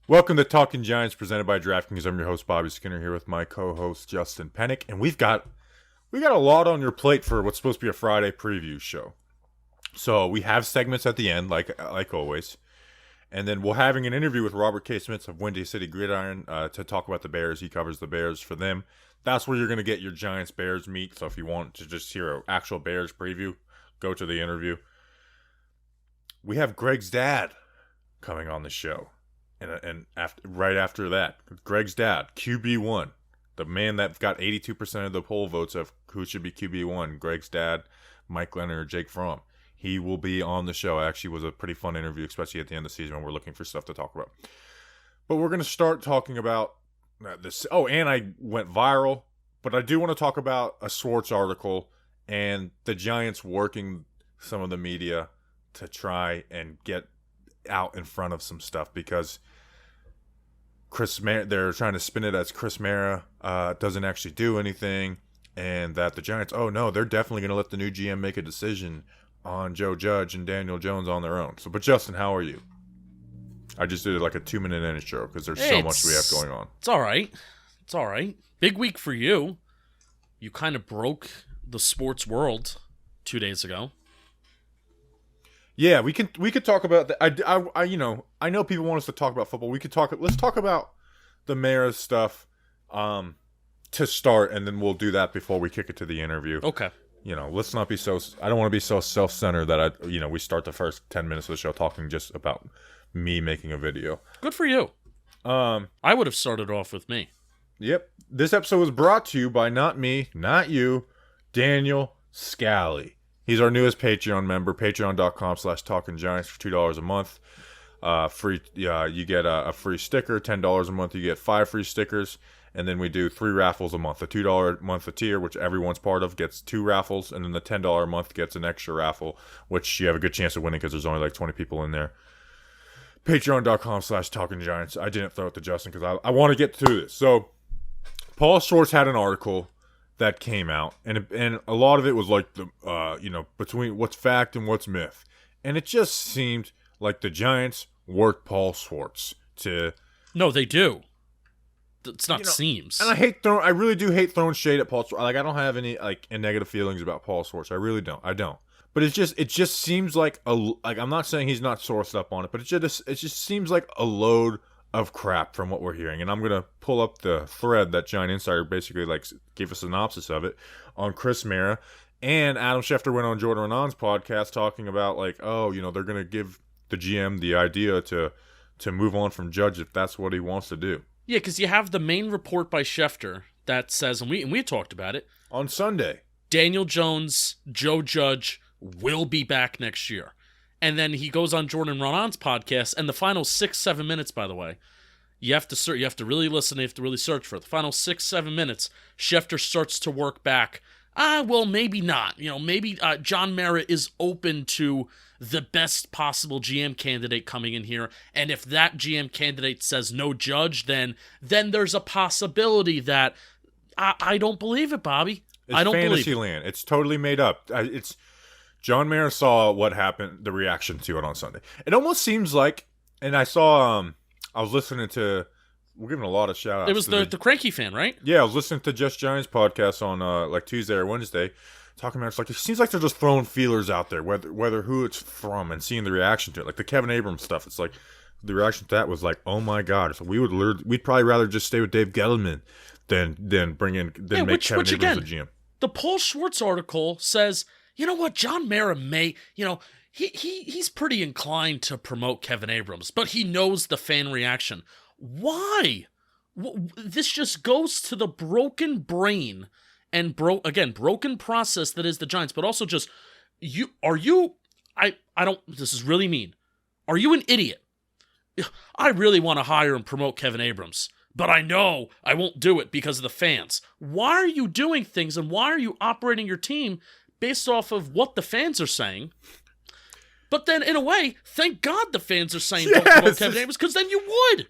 Welcome to Talking Giants, presented by DraftKings. I'm your host, Bobby Skinner, here with my co-host, Justin Pennick. And we got a lot on your plate for what's supposed to be a Friday preview show. So we have segments at the end, like always. And then we're having an interview with Robert K. Scmitz of Windy City Gridiron to talk about the Bears. He covers the Bears for them. That's where you're going to get your Giants-Bears meet. So if you want to just hear an actual Bears preview, go to the interview. We have Greg's dad coming on the show. And right after that, Greg's dad, QB1, the man that got 82% of the poll votes of who should be QB1, Greg's dad, Mike Leonard or Jake Fromm. He will be on the show. Actually, was a pretty fun interview, especially at the end of the season when we're looking for stuff to talk about. But we're going to start talking about this. Oh, and I went viral, but I do want to talk about a Schwartz article and the Giants working some of the media to try and get out in front of some stuff because they're trying to spin it as Chris Mara doesn't actually do anything, and that the Giants, they're definitely going to let the new GM make a decision on Joe Judge and Daniel Jones on their own. So, but Justin, how are you? I just did like a 2-minute intro because there's so much we have going on. It's all right. It's all right. Big week for you. You kind of broke the sports world 2 days ago. Yeah, we could talk about that. I know people want us to talk about football. Let's talk about the Mara stuff to start, and then we'll do that before we kick it to the interview. Okay. Let's not be so. I don't want to be so self-centered that we start the first 10 minutes of the show talking just about me making a video. Good for you. I would have started off with me. Yep. This episode was brought to you by not me, not you, Daniel Scally. He's our newest Patreon member, patreon.com/talkinggiants for $2 a month. Free, you get a free sticker, $10 a month, you get 5 free stickers, and then we do 3 raffles a month. The $2 a month tier, which everyone's part of, gets 2 raffles, and then the $10 a month gets an extra raffle, which you have a good chance of winning because there's only like 20 people in there. Patreon.com/talkinggiants. I didn't throw it to Justin because I want to get through this. So, Paul Schwartz had an article that came out, and a lot of it was like the between what's fact and what's myth, and it just seemed like the Giants worked Paul Schwartz to. No, they do. It's not seems. And I really do hate throwing shade at Paul Schwartz. Like I don't have any negative feelings about Paul Schwartz. I really don't. I don't. But it just seems like I'm not saying he's not sourced up on it, but it just seems like a load of crap from what we're hearing. And I'm going to pull up the thread that Giant Insider basically gave a synopsis of it on Chris Mara. And Adam Schefter went on Jordan Renan's podcast talking about they're going to give the GM the idea to move on from Judge if that's what he wants to do. Yeah, because you have the main report by Schefter that says, and we talked about it. On Sunday. Daniel Jones, Joe Judge will be back next year. And then he goes on Jordan Renan's podcast, and the final 6-7 minutes, by the way, you have to really listen, you have to really search for it. The final 6-7 minutes, Schefter starts to work back. Well, maybe not. Maybe John Mara is open to the best possible GM candidate coming in here, and if that GM candidate says no Judge, then there's a possibility that I don't believe it, Bobby. I don't believe it. It's fantasy land. It's totally made up. John Mara saw what happened, the reaction to it on Sunday. It almost seems like, and I saw, I was listening to, we're giving a lot of shout-outs. It was the Cranky Fan, right? Yeah, I was listening to Just Giants podcast on Tuesday or Wednesday, talking about it seems like they're just throwing feelers out there, whether who it's from and seeing the reaction to it. Like the Kevin Abrams stuff, it's like the reaction to that was like, oh my God. So we'd probably rather just stay with Dave Gettleman than make Kevin Abrams a GM. The Paul Schwartz article says, you know what, John Mara may, he's pretty inclined to promote Kevin Abrams, but he knows the fan reaction. Why? This just goes to the broken brain and broken process that is the Giants, but also just, this is really mean. Are you an idiot? I really want to hire and promote Kevin Abrams, but I know I won't do it because of the fans. Why are you doing things and why are you operating your team based off of what the fans are saying? But then, in a way, thank God the fans are saying don't promote Kevin Abrams, because then you would.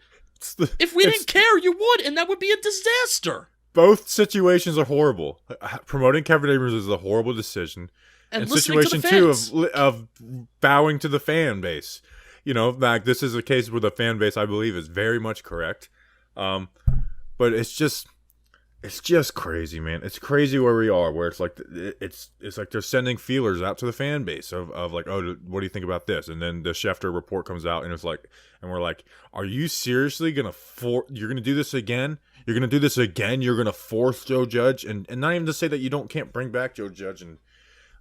If we didn't care, you would, and that would be a disaster. Both situations are horrible. Promoting Kevin Abrams is a horrible decision. And situation, too, of bowing to the fan base. like this is a case where the fan base, I believe, is very much correct. But it's just crazy, man. It's crazy where we are, where it's like it's like they're sending feelers out to the fan base of like, oh, what do you think about this? And then the Schefter report comes out, and it's like, and we're like, are you seriously you're gonna do this again? You're gonna do this again? You're gonna force Joe Judge, and not even to say that you can't bring back Joe Judge,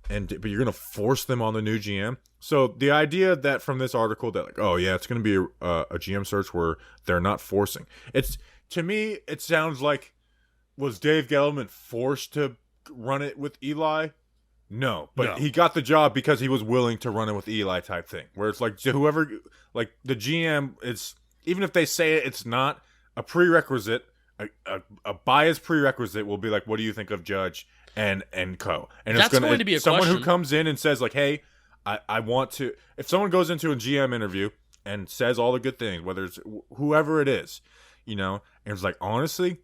but you're gonna force them on the new GM. So the idea that from this article that like, oh yeah, it's gonna be a GM search where they're not forcing. To me, it sounds like, was Dave Gettleman forced to run it with Eli? No, but he got the job because he was willing to run it with Eli type thing. Where it's like whoever, like the GM, it's even if they say it's not a prerequisite, a biased prerequisite will be like, what do you think of Judge and co? And that's going to be someone question. Who comes in and says like, hey, I want to. If someone goes into a GM interview and says all the good things, whether it's whoever it is, and it's like, honestly,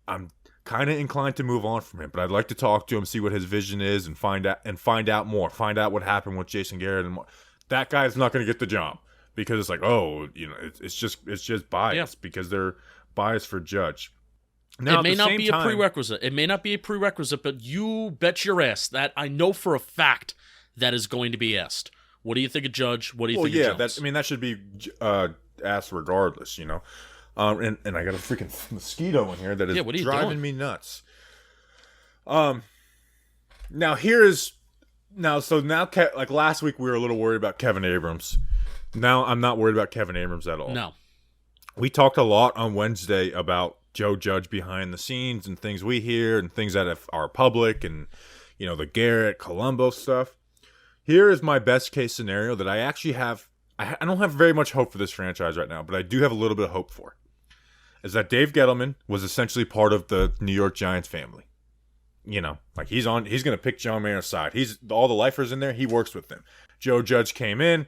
I'm kind of inclined to move on from him, but I'd like to talk to him, see what his vision is, and find out more. Find out what happened with Jason Garrett and more. That guy's not going to get the job because it's like, oh, it's just bias because they're biased for Judge. Now, it may not be a prerequisite. It may not be a prerequisite, but you bet your ass that I know for a fact that is going to be asked. What do you think of Judge? What do you think of Jones? That should be asked regardless, And I got a freaking mosquito in here that is driving me nuts. Now like last week we were a little worried about Kevin Abrams. Now I'm not worried about Kevin Abrams at all. No. We talked a lot on Wednesday about Joe Judge behind the scenes and things we hear and things that are public and, the Garrett, Colombo stuff. Here is my best case scenario that I actually have. I don't have very much hope for this franchise right now, but I do have a little bit of hope for. Is that Dave Gettleman was essentially part of the New York Giants family. Like he's going to pick John Mayer's side. All the lifers in there, he works with them. Joe Judge came in,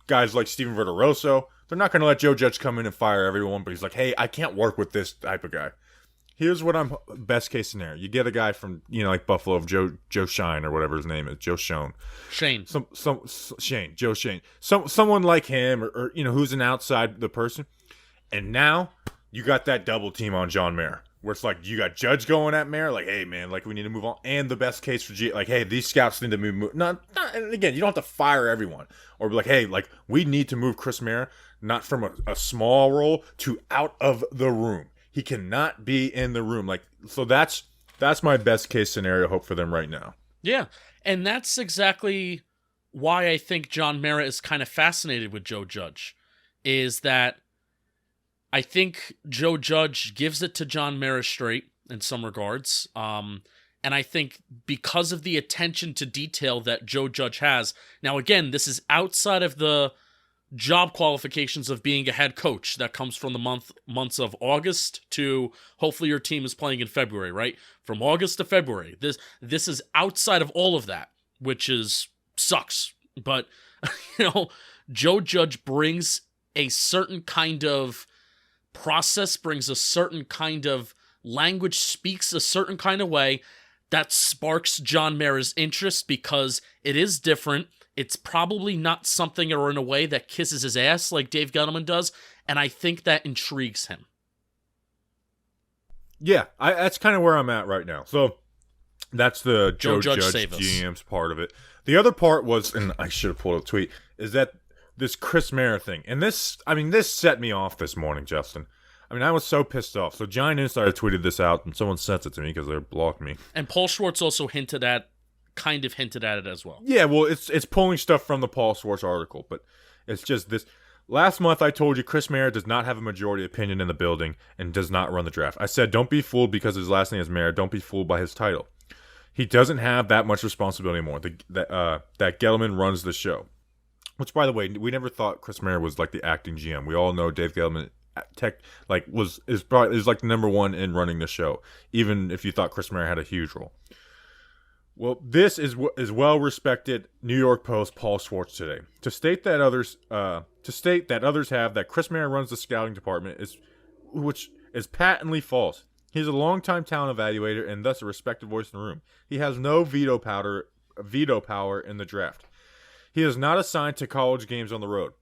guys like Steven Verderoso, they're not going to let Joe Judge come in and fire everyone, but he's like, hey, I can't work with this type of guy. Here's what I'm best case scenario. You get a guy from, like Buffalo, Joe Shine or whatever his name is, Joe Shane. Joe Shane. Someone like him or who's an outside the person. And now you got that double team on John Mayer, where it's like you got Judge going at Mayer, like, hey man, like we need to move on, and the best case for like, hey, these scouts need to move. Not, and again, you don't have to fire everyone, or be like, hey, like we need to move Chris Mayer, not from a small role to out of the room. He cannot be in the room, like so. That's my best case scenario hope for them right now. Yeah, and that's exactly why I think John Mara is kind of fascinated with Joe Judge, is that I think Joe Judge gives it to John Mara straight in some regards. And I think because of the attention to detail that Joe Judge has, now again, this is outside of the job qualifications of being a head coach that comes from the months of August to hopefully your team is playing in February, right? From August to February. This is outside of all of that, which sucks. But, Joe Judge brings a certain kind of process, brings a certain kind of language, speaks a certain kind of way that sparks John Mara's interest because it is different. It's probably not something or in a way that kisses his ass like Dave Gettleman does, and I think that intrigues him. Yeah, that's kind of where I'm at right now. So that's the Joe Judge GM's part of it. The other part was, and I should have pulled a tweet, is that this Chris Mayer thing. And this set me off this morning, Justin. I was so pissed off. So Giant Insider tweeted this out, and someone sent it to me because they blocked me. And Paul Schwartz also hinted at it as well. Yeah, well, it's pulling stuff from the Paul Schwartz article, but it's just this. Last month, I told you Chris Mayer does not have a majority opinion in the building and does not run the draft. I said, don't be fooled because his last name is Mayer. Don't be fooled by his title. He doesn't have that much responsibility anymore. That Gettleman runs the show. Which, by the way, we never thought Chris Mayer was like the acting GM. We all know Dave Gettleman is like number one in running the show, even if you thought Chris Mayer had a huge role. Well, this is well-respected New York Post Paul Schwartz today to state that others have that Chris Mayer runs the scouting department which is patently false. He's a longtime talent evaluator and thus a respected voice in the room. He has no veto power in the draft. He is not assigned to college games on the road.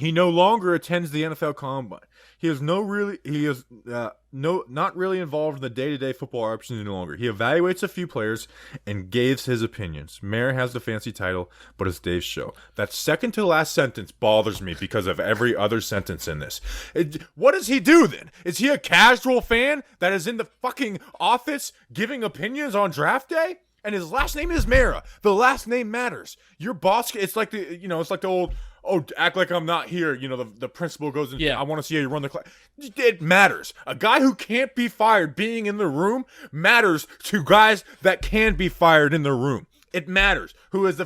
He no longer attends the NFL Combine. He is not really involved in the day-to-day football options any longer. He evaluates a few players and gives his opinions. Mayer has the fancy title, but it's Dave's show. That second to last sentence bothers me because of every other sentence in this. What does he do then? Is he a casual fan that is in the fucking office giving opinions on draft day? And his last name is Mara. The last name matters. Your boss, it's like the old, oh, act like I'm not here. The principal goes and I want to see how you run the class. It matters. A guy who can't be fired being in the room matters to guys that can be fired in the room. It matters. Who is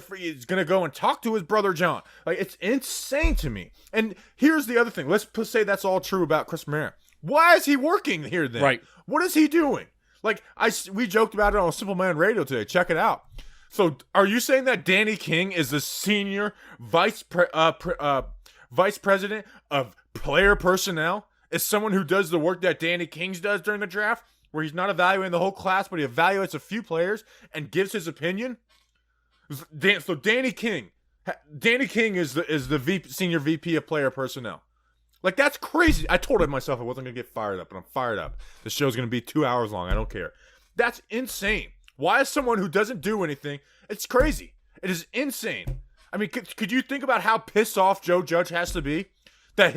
going to go and talk to his brother John? Like, it's insane to me. And here's the other thing. Let's say that's all true about Chris Mara. Why is he working here then? Right. What is he doing? Like, we joked about it on Simple Man Radio today. Check it out. So, are you saying that Danny King is the senior vice president of player personnel? Is someone who does the work that Danny King does during the draft, where he's not evaluating the whole class, but he evaluates a few players and gives his opinion? So Danny King is the senior VP of player personnel. Like, that's crazy. I told myself I wasn't going to get fired up, and I'm fired up. The show's going to be 2 hours long. I don't care. That's insane. Why is someone who doesn't do anything? It's crazy. It is insane. I mean, could you think about how pissed off Joe Judge has to be that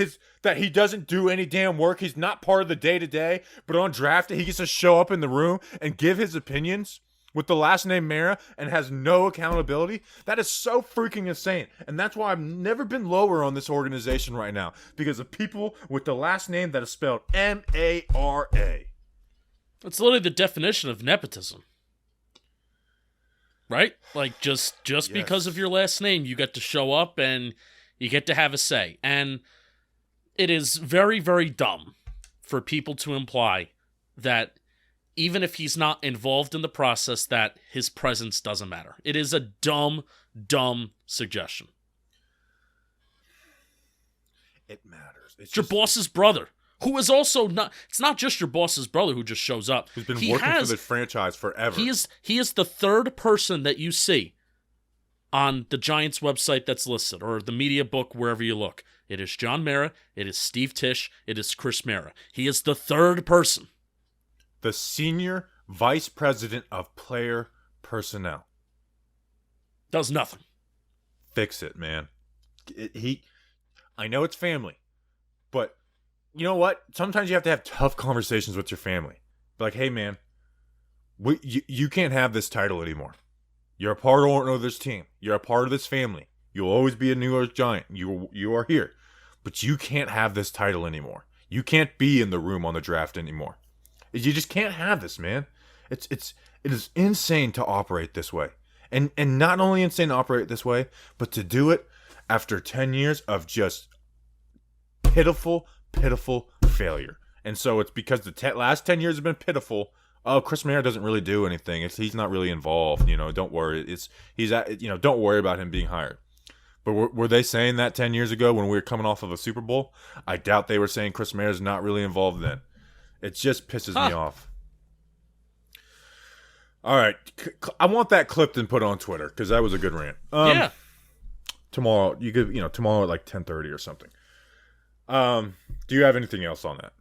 he doesn't do any damn work? He's not part of the day-to-day, but on draft day, he gets to show up in the room and give his opinions with the last name Mara and has no accountability. That is so freaking insane. And that's why I've never been lower on this organization right now, because of people with the last name that is spelled M-A-R-A. That's literally the definition of nepotism. Right? Like, just yes. Because of your last name, you get to show up and you get to have a say. And it is very, very dumb for people to imply that even if he's not involved in the process, that his presence doesn't matter. It is a dumb, dumb suggestion. It matters. It's your boss's brother, who is also not... It's not just your boss's brother who just shows up. Who's been working for the franchise forever. He is the third person that you see on the Giants website that's listed, or the media book, wherever you look. It is John Mara, it is Steve Tisch, it is Chris Mara. He is the third person. The senior vice president of player personnel. Does nothing. Fix it, man. I know it's family, but you know what? Sometimes you have to have tough conversations with your family. Like, hey, man, you can't have this title anymore. You're a part of this team. You're a part of this family. You'll always be a New York Giant. You are here. But you can't have this title anymore. You can't be in the room on the draft anymore. You just can't have this, man. It is insane to operate this way. And not only insane to operate this way, but to do it after 10 years of just pitiful failure. And so it's because the last 10 years have been pitiful. Oh, Chris Mara doesn't really do anything. He's not really involved. Don't worry. Don't worry about him being hired. But were they saying that 10 years ago when we were coming off of a Super Bowl? I doubt they were saying Chris Mara's not really involved then. It just pisses me off. All right. I want that clipped and put on Twitter because that was a good rant. Yeah. Tomorrow, tomorrow at like 10:30 or something. Do you have anything else on that?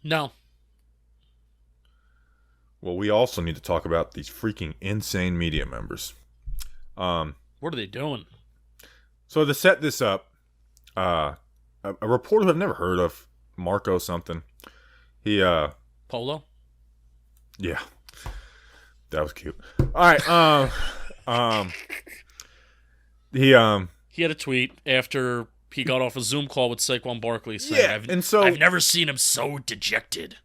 No. Well, we also need to talk about these freaking insane media members. What are they doing? So to set this up, a reporter who I've never heard of, Marco something. He Polo? Yeah. That was cute. All right. He had a tweet after he got off a Zoom call with Saquon Barkley saying, I've never seen him so dejected.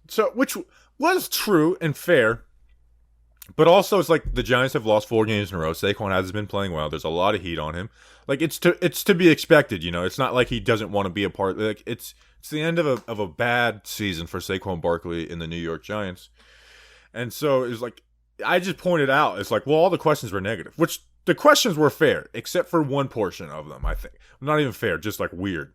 So, which was true and fair, but also it's like the Giants have lost 4 games in a row. Saquon hasn't been playing well. There's a lot of heat on him. Like, it's to be expected, It's not like he doesn't want to be a part. Like, it's the end of a bad season for Saquon Barkley in the New York Giants. And so it's like, I just pointed out, it's like, well, all the questions were negative, which the questions were fair, except for one portion of them, I think. Not even fair, just like weird.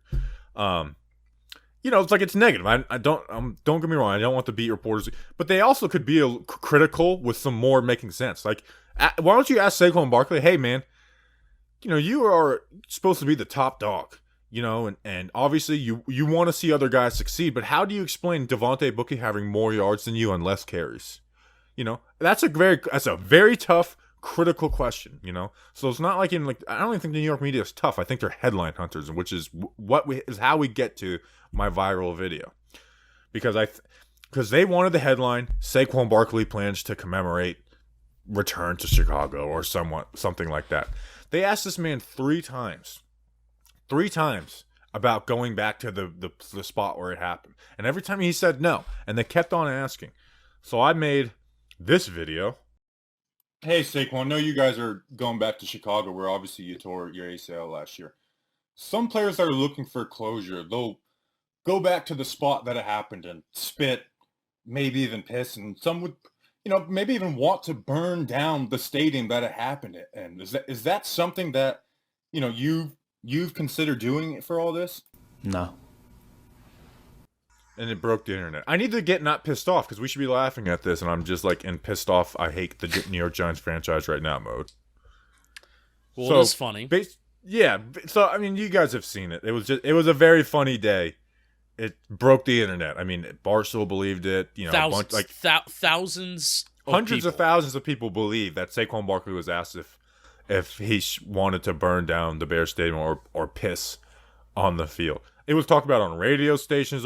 It's like it's negative. I don't get me wrong, I don't want to beat reporters, but they also could be critical with some more making sense. Like, why don't you ask Saquon Barkley, hey man, you are supposed to be the top dog, and obviously you want to see other guys succeed, but how do you explain Devontae Booker having more yards than you and less carries? That's a very tough, critical question, So it's not like I don't even think the New York media is tough. I think they're headline hunters, which is how we get to my viral video. Because they wanted the headline, Saquon Barkley plans to commemorate return to Chicago or something like that. They asked this man three times about going back to the spot where it happened. And every time he said no. And they kept on asking. So I made this video. Hey, Saquon, I know you guys are going back to Chicago where obviously you tore your ACL last year. Some players that are looking for closure, they'll go back to the spot that it happened and spit, maybe even piss, and some would, maybe even want to burn down the stadium that it happened in. Is that something that, you've considered doing for all this? No. And it broke the internet. I need to get not pissed off because we should be laughing at this, and I'm just in pissed off. I hate the New York Giants franchise right now mode. Well, it is funny. Yeah. So I mean, you guys have seen it. It was a very funny day. It broke the internet. I mean, Barstool believed it. Thousands, hundreds of thousands of people believe that Saquon Barkley was asked if he wanted to burn down the Bears stadium or piss on the field. It was talked about on radio stations.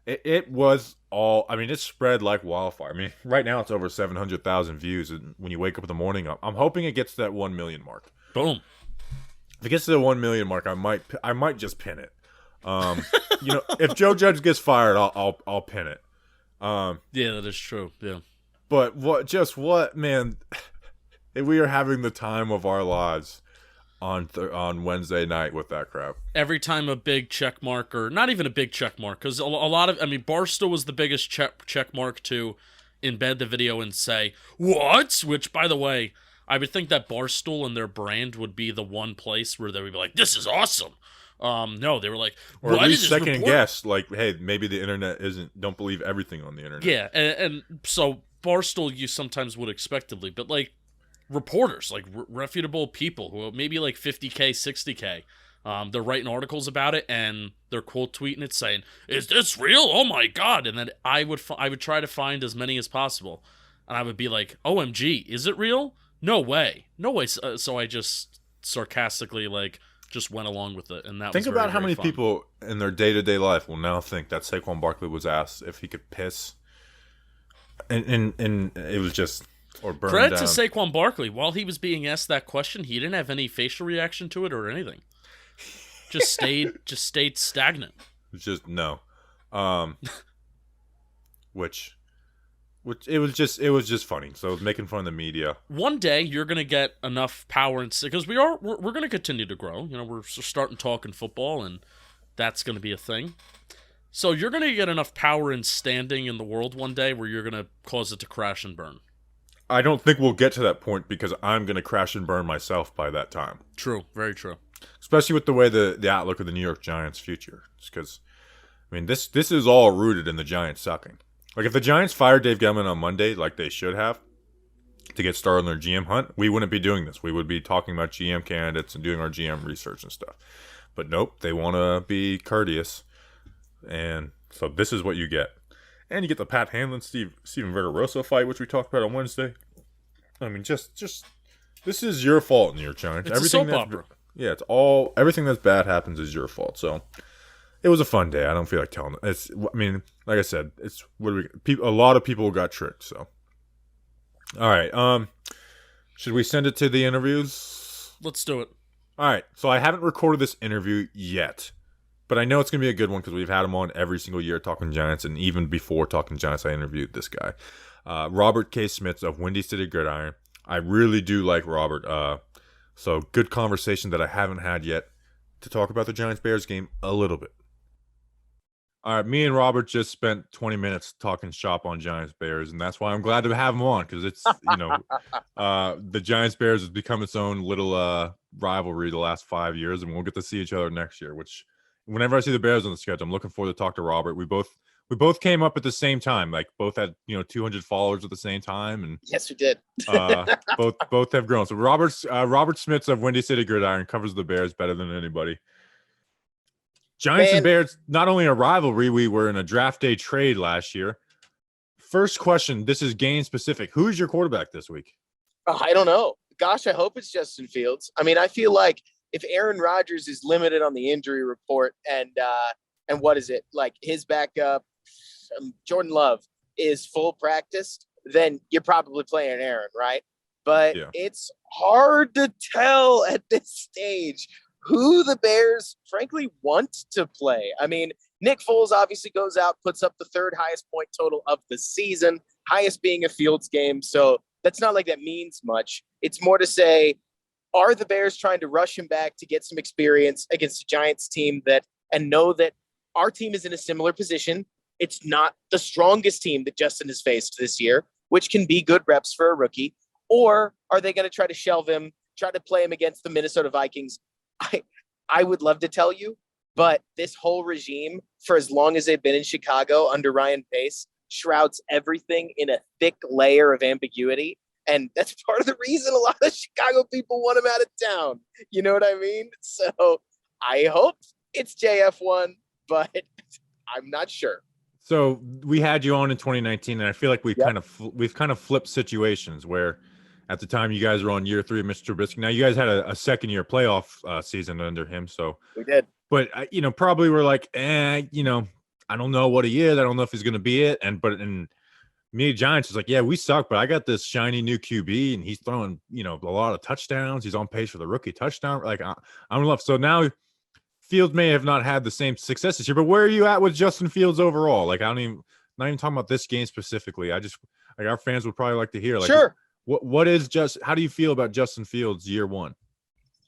It was all. I mean, it spread like wildfire. I mean, right now it's over 700,000 views, and when you wake up in the morning, I'm hoping it gets to that 1 million mark. Boom. If it gets to the 1 million mark, I might just pin it. If Joe Judge gets fired, I'll pin it. Yeah, that is true. Yeah. But man, we are having the time of our lives on Wednesday night with that crap. Every time a big check mark, or not even a big check mark, because a lot of, Barstool was the biggest check mark to embed the video and say, what? Which, by the way, I would think that Barstool and their brand would be the one place where they would be like, this is awesome. No, they were like, or at least second guess, hey, maybe the internet don't believe everything on the internet. Yeah, and so Barstool you sometimes would expectedly, but reporters, reputable people who maybe 50K, 60K, they're writing articles about it and they're quote tweeting it saying, is this real? Oh my God. And then I would try to find as many as possible. And I would be like, OMG, is it real? No way. So I just sarcastically just went along with it. And that think was about how many fun. people in their day-to-day life will now think that Saquon Barkley was asked if he could piss. And it was just... or burn Credit down. to Saquon Barkley. While he was being asked that question, he didn't have any facial reaction to it or anything. Just stayed stagnant. Just no. Which it was just funny. So it was making fun of the media. One day you're gonna get enough power and because we're gonna continue to grow. We're starting talking football, and that's gonna be a thing. So you're gonna get enough power and standing in the world one day where you're gonna cause it to crash and burn. I don't think we'll get to that point because I'm going to crash and burn myself by that time. True. Very true. Especially with the way the outlook of the New York Giants' future. Because, this is all rooted in the Giants sucking. If the Giants fired Dave Gettleman on Monday like they should have to get started on their GM hunt, we wouldn't be doing this. We would be talking about GM candidates and doing our GM research and stuff. But nope, they want to be courteous. And so this is what you get. And you get the Pat Hanlon, Steven Verderosa fight, which we talked about on Wednesday. Just this is your fault, New York Giants. It's everything a soap opera. Yeah, everything that's bad happens is your fault. So it was a fun day. I don't feel like telling it. Like I said, a lot of people got tricked. So all right, should we send it to the interviews? Let's do it. All right. So I haven't recorded this interview yet. But I know it's going to be a good one because we've had him on every single year talking Giants. And even before talking Giants, I interviewed this guy. Robert K. Scmitz of Windy City Gridiron. I really do like Robert. So good conversation that I haven't had yet to talk about the Giants-Bears game a little bit. All right, me and Robert just spent 20 minutes talking shop on Giants-Bears. And that's why I'm glad to have him on because it's, the Giants-Bears has become its own little rivalry the last 5 years. And we'll get to see each other next year, which... whenever I see the Bears on the schedule, I'm looking forward to talk to Robert. We both we both came up at the same time. Like both had 200 followers at the same time, and Yes, we did. both have grown. So Robert Scmitz of Windy City Gridiron covers the Bears better than anybody. Giants and Bears, not only a rivalry, we were in a draft day trade last year. First question, this is game specific. Who's your quarterback this week? I don't know. Gosh, I hope it's Justin Fields. I mean, I feel like if Aaron Rodgers is limited on the injury report and what is it, like his backup, Jordan Love, is full practiced, then you're probably playing Aaron, right? But It's hard to tell at this stage who the Bears, frankly, want to play. I mean, Nick Foles obviously goes out, puts up the third highest point total of the season, highest being a Fields game. So that's not like that means much. It's more to say, are the Bears trying to rush him back to get some experience against a Giants team and know that our team is in a similar position? It's not the strongest team that Justin has faced this year, which can be good reps for a rookie. Or are they going to try to shelve him, try to play him against the Minnesota Vikings? I would love to tell you, but this whole regime, for as long as they've been in Chicago under Ryan Pace, shrouds everything in a thick layer of ambiguity. And that's part of the reason a lot of Chicago people want him out of town. You know what I mean? So I hope it's JF1, but I'm not sure. So we had you on in 2019, and I feel like we've kind of flipped situations where at the time you guys were on year 3 of Mr. Trubisky. Now you guys had a second year playoff season under him. So we did. But, probably we're like, I don't know what he is. I don't know if he's going to be it. And me, Giants, is like, yeah, we suck, but I got this shiny new QB, and he's throwing, a lot of touchdowns. He's on pace for the rookie touchdown. Like, I'm in love. So now Fields may have not had the same success this year, but where are you at with Justin Fields overall? Like, not even talking about this game specifically. Our fans would probably like to hear, like, sure. How do you feel about Justin Fields year 1?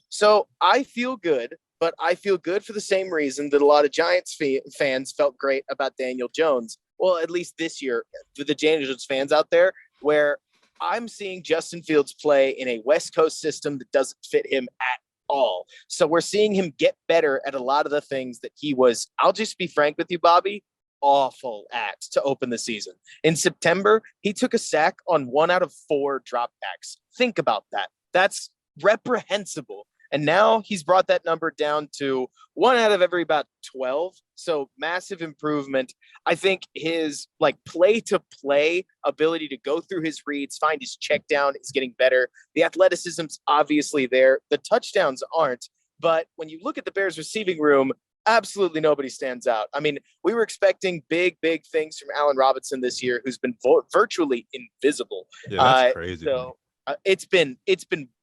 So I feel good, but I feel good for the same reason that a lot of Giants fans felt great about Daniel Jones. Well, at least this year, for the Daniel Jones fans out there, where I'm seeing Justin Fields play in a West Coast system that doesn't fit him at all. So we're seeing him get better at a lot of the things that he was, I'll just be frank with you, Bobby, awful at to open the season. In September, he took a sack on 1 out of 4 dropbacks. Think about that. That's reprehensible. And now he's brought that number down to 1 out of every about 12. So massive improvement. I think his play to play ability to go through his reads, find his check down is getting better. The athleticism's obviously there. The touchdowns aren't. But when you look at the Bears receiving room, absolutely nobody stands out. I mean, we were expecting big things from Allen Robinson this year, who's been virtually invisible. Yeah, that's crazy. So it's been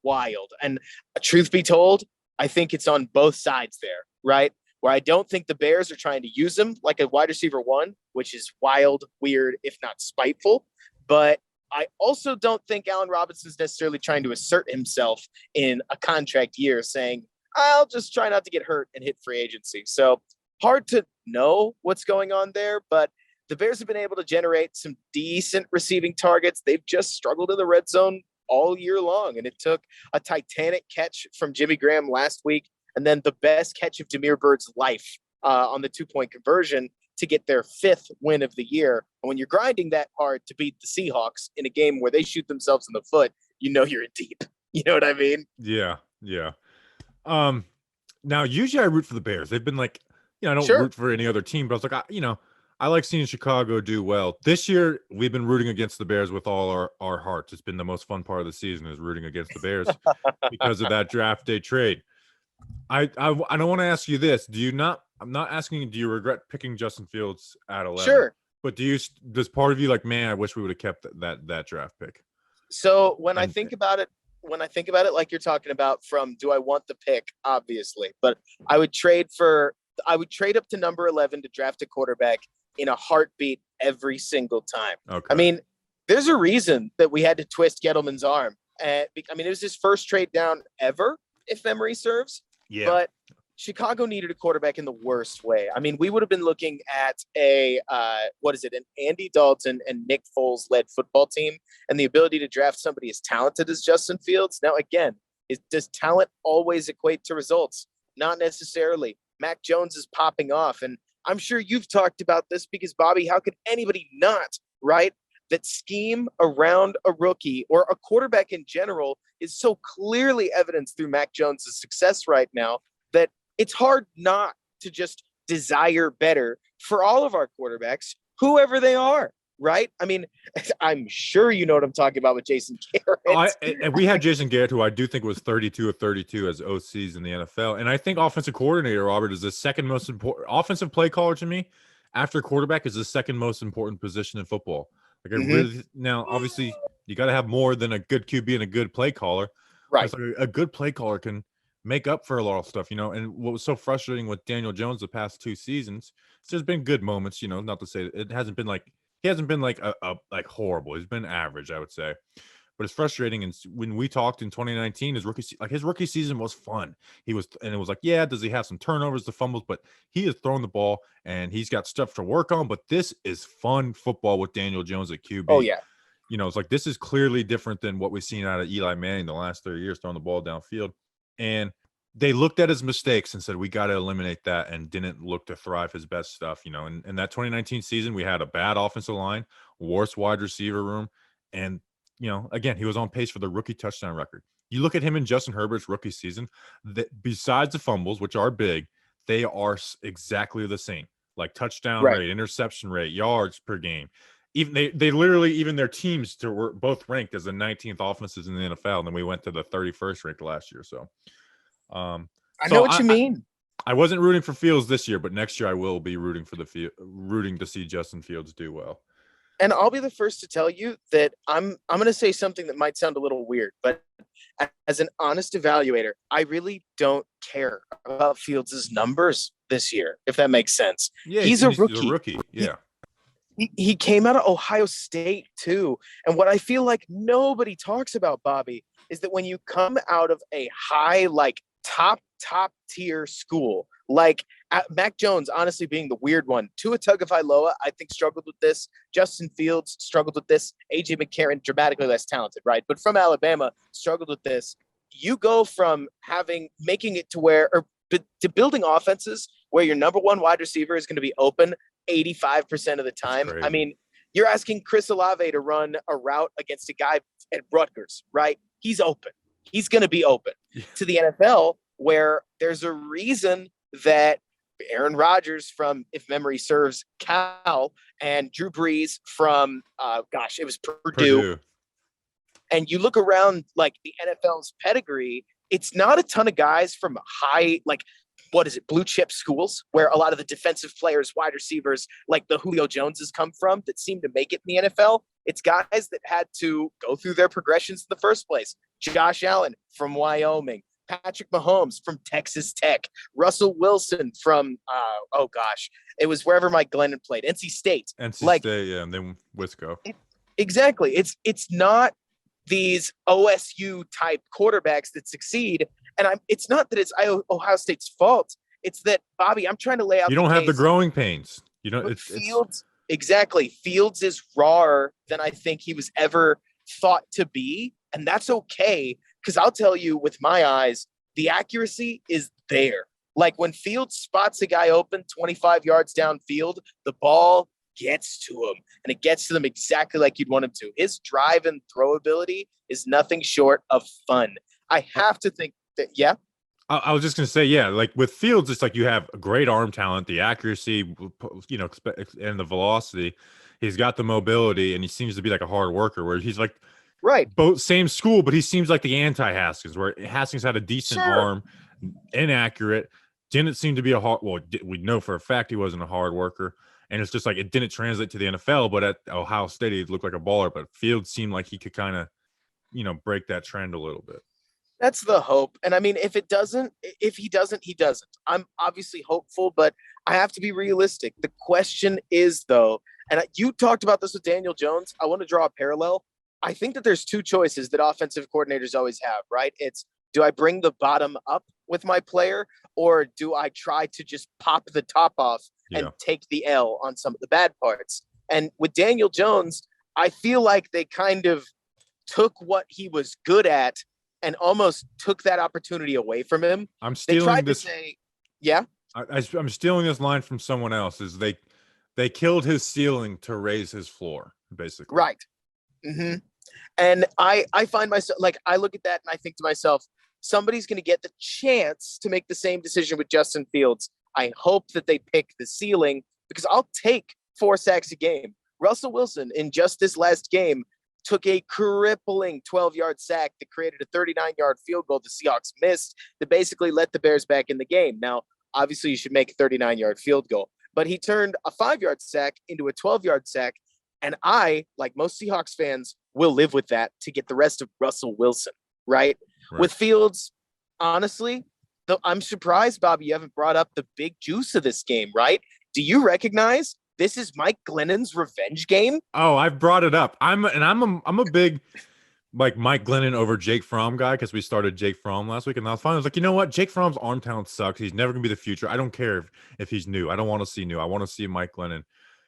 wild. And truth be told, I think it's on both sides there, right? Where I don't think the Bears are trying to use him like a wide receiver 1, which is wild, weird, if not spiteful. But I also don't think Allen Robinson's necessarily trying to assert himself in a contract year, saying, I'll just try not to get hurt and hit free agency. So hard to know what's going on there, but the Bears have been able to generate some decent receiving targets. They've just struggled in the red zone all year long, and it took a titanic catch from Jimmy Graham last week and then the best catch of Damiere Byrd's life on the 2-point conversion to get their 5th win of the year. And when you're grinding that hard to beat the Seahawks in a game where they shoot themselves in the foot, you're in deep. You know what I mean? Yeah. Now usually I root for the Bears. They've been like, I don't root for any other team, but I was like, I like seeing Chicago do well. This year, we've been rooting against the Bears with all our hearts. It's been the most fun part of the season is rooting against the Bears because of that draft day trade. I don't want to ask you this. I'm not asking you, do you regret picking Justin Fields at 11? Sure. But does part of you like, man, I wish we would have kept that draft pick? So I think about it like you're talking about from, do I want the pick? Obviously, but I would trade up to number 11 to draft a quarterback in a heartbeat every single time. Okay. I mean, there's a reason that we had to twist Gettleman's arm. It was his first trade down ever, if memory serves. Yeah. But Chicago needed a quarterback in the worst way. I mean, we would have been looking at an Andy Dalton and Nick Foles led football team, and the ability to draft somebody as talented as Justin Fields. Now, again, does talent always equate to results? Not necessarily. Mac Jones is popping off, and I'm sure you've talked about this because, Bobby, how could anybody not, right? That scheme around a rookie or a quarterback in general is so clearly evidenced through Mac Jones' success right now that it's hard not to just desire better for all of our quarterbacks, whoever they are, right? I mean, I'm sure you know what I'm talking about with Jason Garrett. And we had Jason Garrett, who I do think was 32 of 32 as OCs in the NFL. And I think offensive coordinator, Robert, is the second most important offensive play caller to me. After quarterback is the second most important position in football. Like I really now, obviously, you got to have more than a good QB and a good play caller. Right. Like a good play caller can make up for a lot of stuff, you know. And what was so frustrating with Daniel Jones the past 2 seasons, there's been good moments, you know, not to say it hasn't been like he hasn't been like a like horrible. He's been average, I would say. But it's frustrating. And when we talked in 2019, his rookie season was fun. He was, and it was like, yeah, does he have some turnovers, the fumbles? But he has thrown the ball and he's got stuff to work on. But this is fun football with Daniel Jones at QB. Oh yeah. You know, it's like this is clearly different than what we've seen out of Eli Manning the last 30 years, throwing the ball downfield. And they looked at his mistakes and said, we got to eliminate that, and didn't look to thrive his best stuff, you know. And in that 2019 season, we had a bad offensive line, worst wide receiver room, and you know, again, he was on pace for the rookie touchdown record. You look at him and Justin Herbert's rookie season, that besides the fumbles, which are big, they are exactly the same. Like touchdown rate, interception rate, yards per game. Even they literally, even their teams were both ranked as the 19th offenses in the NFL, and then we went to the 31st ranked last year. So I know what you mean. I wasn't rooting for Fields this year, but next year I will be rooting to see Justin Fields do well. And I'll be the first to tell you that I'm going to say something that might sound a little weird, but as an honest evaluator, I really don't care about Fields' numbers this year, if that makes sense. Yeah, he's a rookie. He's a rookie. Yeah. He came out of Ohio State too. And what I feel like nobody talks about, Bobby, is that when you come out of a high, like top tier school, like Mac Jones, honestly being the weird one. Tua Tagovailoa, I think, struggled with this. Justin Fields struggled with this. AJ McCarron, dramatically less talented, right? But from Alabama, struggled with this. You go from making it to where, or to building offenses where your number one wide receiver is going to be open 85% of the time. I mean, you're asking Chris Olave to run a route against a guy at Rutgers, right? He's open. He's going to be open. To the NFL, where there's a reason that Aaron Rodgers from, if memory serves, Cal, and Drew Brees from, it was Purdue. And you look around like the NFL's pedigree, it's not a ton of guys from high, like, blue chip schools where a lot of the defensive players, wide receivers, like the Julio Joneses come from that seem to make it in the NFL. It's guys that had to go through their progressions in the first place. Josh Allen from Wyoming, Patrick Mahomes from Texas Tech, Russell Wilson from, it was wherever Mike Glennon played, NC State. State, yeah, and then Wisco. Exactly. It's not these OSU type quarterbacks that succeed. And it's not that it's Ohio State's fault. It's that, Bobby, I'm trying to lay out. You don't have the growing pains. You know, Fields. Exactly. Fields is rawer than I think he was ever thought to be. And that's okay. Because I'll tell you, with my eyes, the accuracy is there. Like when Fields spots a guy open 25 yards downfield, the ball gets to him. And it gets to them exactly like you'd want him to. His drive and throw ability is nothing short of fun. I have to think that, yeah. I was just going to say, yeah, like with Fields, it's like you have a great arm talent, the accuracy, you know, and the velocity. He's got the mobility, and he seems to be like a hard worker, where he's like, right, both same school, but he seems like the anti-Haskins, where Haskins had a decent arm, inaccurate, didn't seem to be we know for a fact he wasn't a hard worker. And it's just like it didn't translate to the NFL, but at Ohio State, he looked like a baller. But Fields seemed like he could kind of, you know, break that trend a little bit. That's the hope. And I mean, if he doesn't, he doesn't. I'm obviously hopeful, but I have to be realistic. The question is, though, and you talked about this with Daniel Jones. I want to draw a parallel. I think that there's two choices that offensive coordinators always have, right? It's, do I bring the bottom up with my player, or do I try to just pop the top off and take the L on some of the bad parts? And with Daniel Jones, I feel like they kind of took what he was good at and almost took that opportunity away from him. I'm stealing this. I'm stealing this line from someone else. Is they killed his ceiling to raise his floor, basically. Right. Mm-hmm. And I find myself like I look at that and I think to myself, somebody's going to get the chance to make the same decision with Justin Fields. I hope that they pick the ceiling because I'll take 4 sacks a game. Russell Wilson in just this last game took a crippling 12-yard sack that created a 39-yard field goal the Seahawks missed that basically let the Bears back in the game. Now, obviously, you should make a 39-yard field goal, but he turned a 5-yard sack into a 12-yard sack. And I, like most Seahawks fans, will live with that to get the rest of Russell Wilson, right? With Fields, honestly, I'm surprised, Bobby, you haven't brought up the big juice of this game, right? Do you recognize this is Mike Glennon's revenge game? Oh, I've brought it up. I'm a big like Mike Glennon over Jake Fromm guy because we started Jake Fromm last week, and I was fine. I was like, you know what? Jake Fromm's arm talent sucks. He's never gonna be the future. I don't care if he's new. I don't want to see new. I want to see Mike Glennon.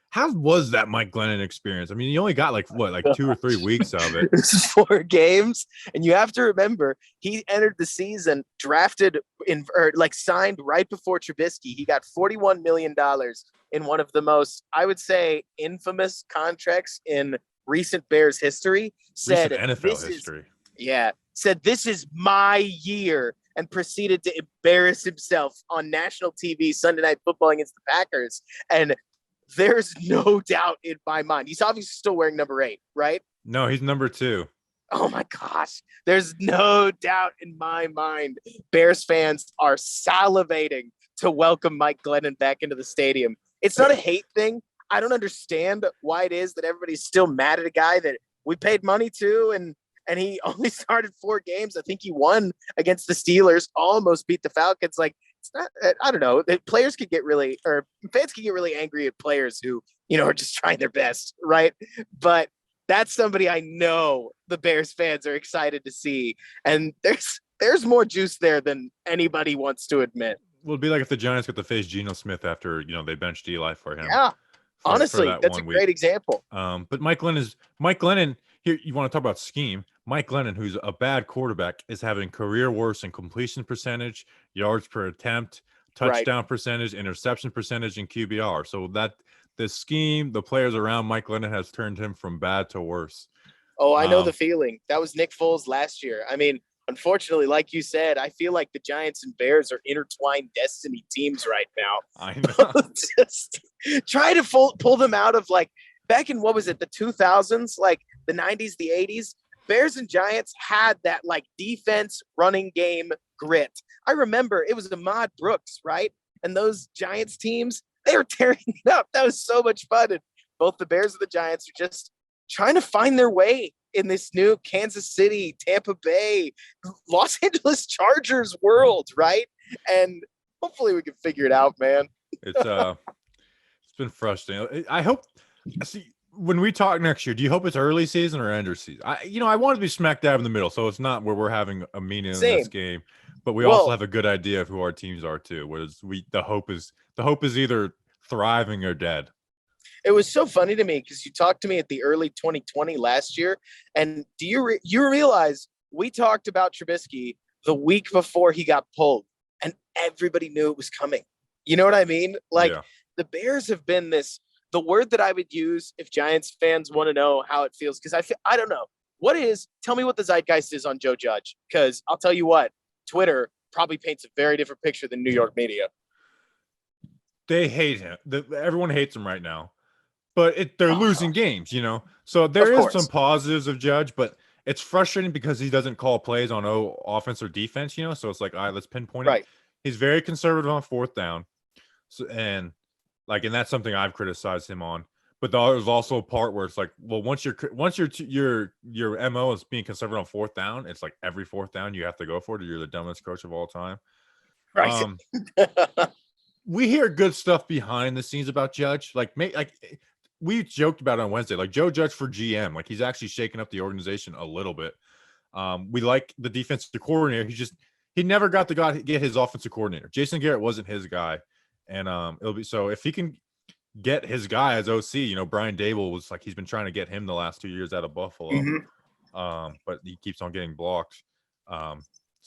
How was that Mike Glennon experience? I mean, you only got like 2 or 3 weeks of it. This is 4 games, and you have to remember he entered the season drafted signed right before Trubisky. He got $41 million in one of the most, I would say, infamous contracts in recent Bears history. Said recent NFL history. Said this is my year, and proceeded to embarrass himself on national TV Sunday Night Football against the Packers. And there's no doubt in my mind. He's obviously still wearing number 8, right? No, he's number 2. Oh my gosh. There's no doubt in my mind. Bears fans are salivating to welcome Mike Glennon back into the stadium. It's not a hate thing. I don't understand why it is that everybody's still mad at a guy that we paid money to and he only started 4 games. I think he won against the Steelers, almost beat the Falcons. Like, it's not, I don't know. Fans can get really angry at players who, are just trying their best, right? But that's somebody I know the Bears fans are excited to see. And there's more juice there than anybody wants to admit. Well, it'd be like if the Giants got to face Geno Smith after, they benched Eli for him. Yeah. Honestly, that that's a great example. But Mike Glennon, here you want to talk about scheme. Mike Glennon, who's a bad quarterback, is having career worst in completion percentage, yards per attempt, touchdown percentage, interception percentage, and QBR. So that the scheme, the players around Mike Glennon has turned him from bad to worse. Oh, I know the feeling. That was Nick Foles last year. I mean, unfortunately, like you said, I feel like the Giants and Bears are intertwined destiny teams right now. I know. Just try to pull them out of like back in, what was it, the 2000s, like the 90s, the 80s. Bears and Giants had that like defense running game grit. I remember it was Ahmad Brooks, right? And those Giants teams, they were tearing it up. That was so much fun. And both the Bears and the Giants are just trying to find their way in this new Kansas City, Tampa Bay, Los Angeles Chargers world, right? And hopefully we can figure it out, man. It's been frustrating. I hope. See, when we talk next year, do you hope it's early season or end of season? I want to be smack dab in the middle, so it's not where we're having a meeting in this game, but we also have a good idea of who our teams are too. Whereas the hope is either thriving or dead. It was so funny to me because you talked to me at the early 2020 last year, and do you realize we talked about Trubisky the week before he got pulled, and everybody knew it was coming. You know what I mean? Like the Bears have been this. The word that I would use if Giants fans want to know how it feels, because I don't know. Tell me what the zeitgeist is on Joe Judge, because I'll tell you what, Twitter probably paints a very different picture than New York media. They hate him. Everyone hates him right now, but they're losing games, So there is some positives of Judge, but it's frustrating because he doesn't call plays on offense or defense, So it's like, all right, let's pinpoint it. He's very conservative on 4th down, and that's something I've criticized him on. But there's also a part where it's like, well, once your MO is being conservative on 4th down, it's like every 4th down you have to go for it, or you're the dumbest coach of all time. Right. We hear good stuff behind the scenes about Judge. We joked about it on Wednesday, like Joe Judge for GM, like he's actually shaking up the organization a little bit. We like the defensive coordinator. He never got to get his offensive coordinator. Jason Garrett wasn't his guy. And it'll be so if he can get his guy as OC, Brian Dable was like he's been trying to get him the last 2 years out of Buffalo, but he keeps on getting blocked.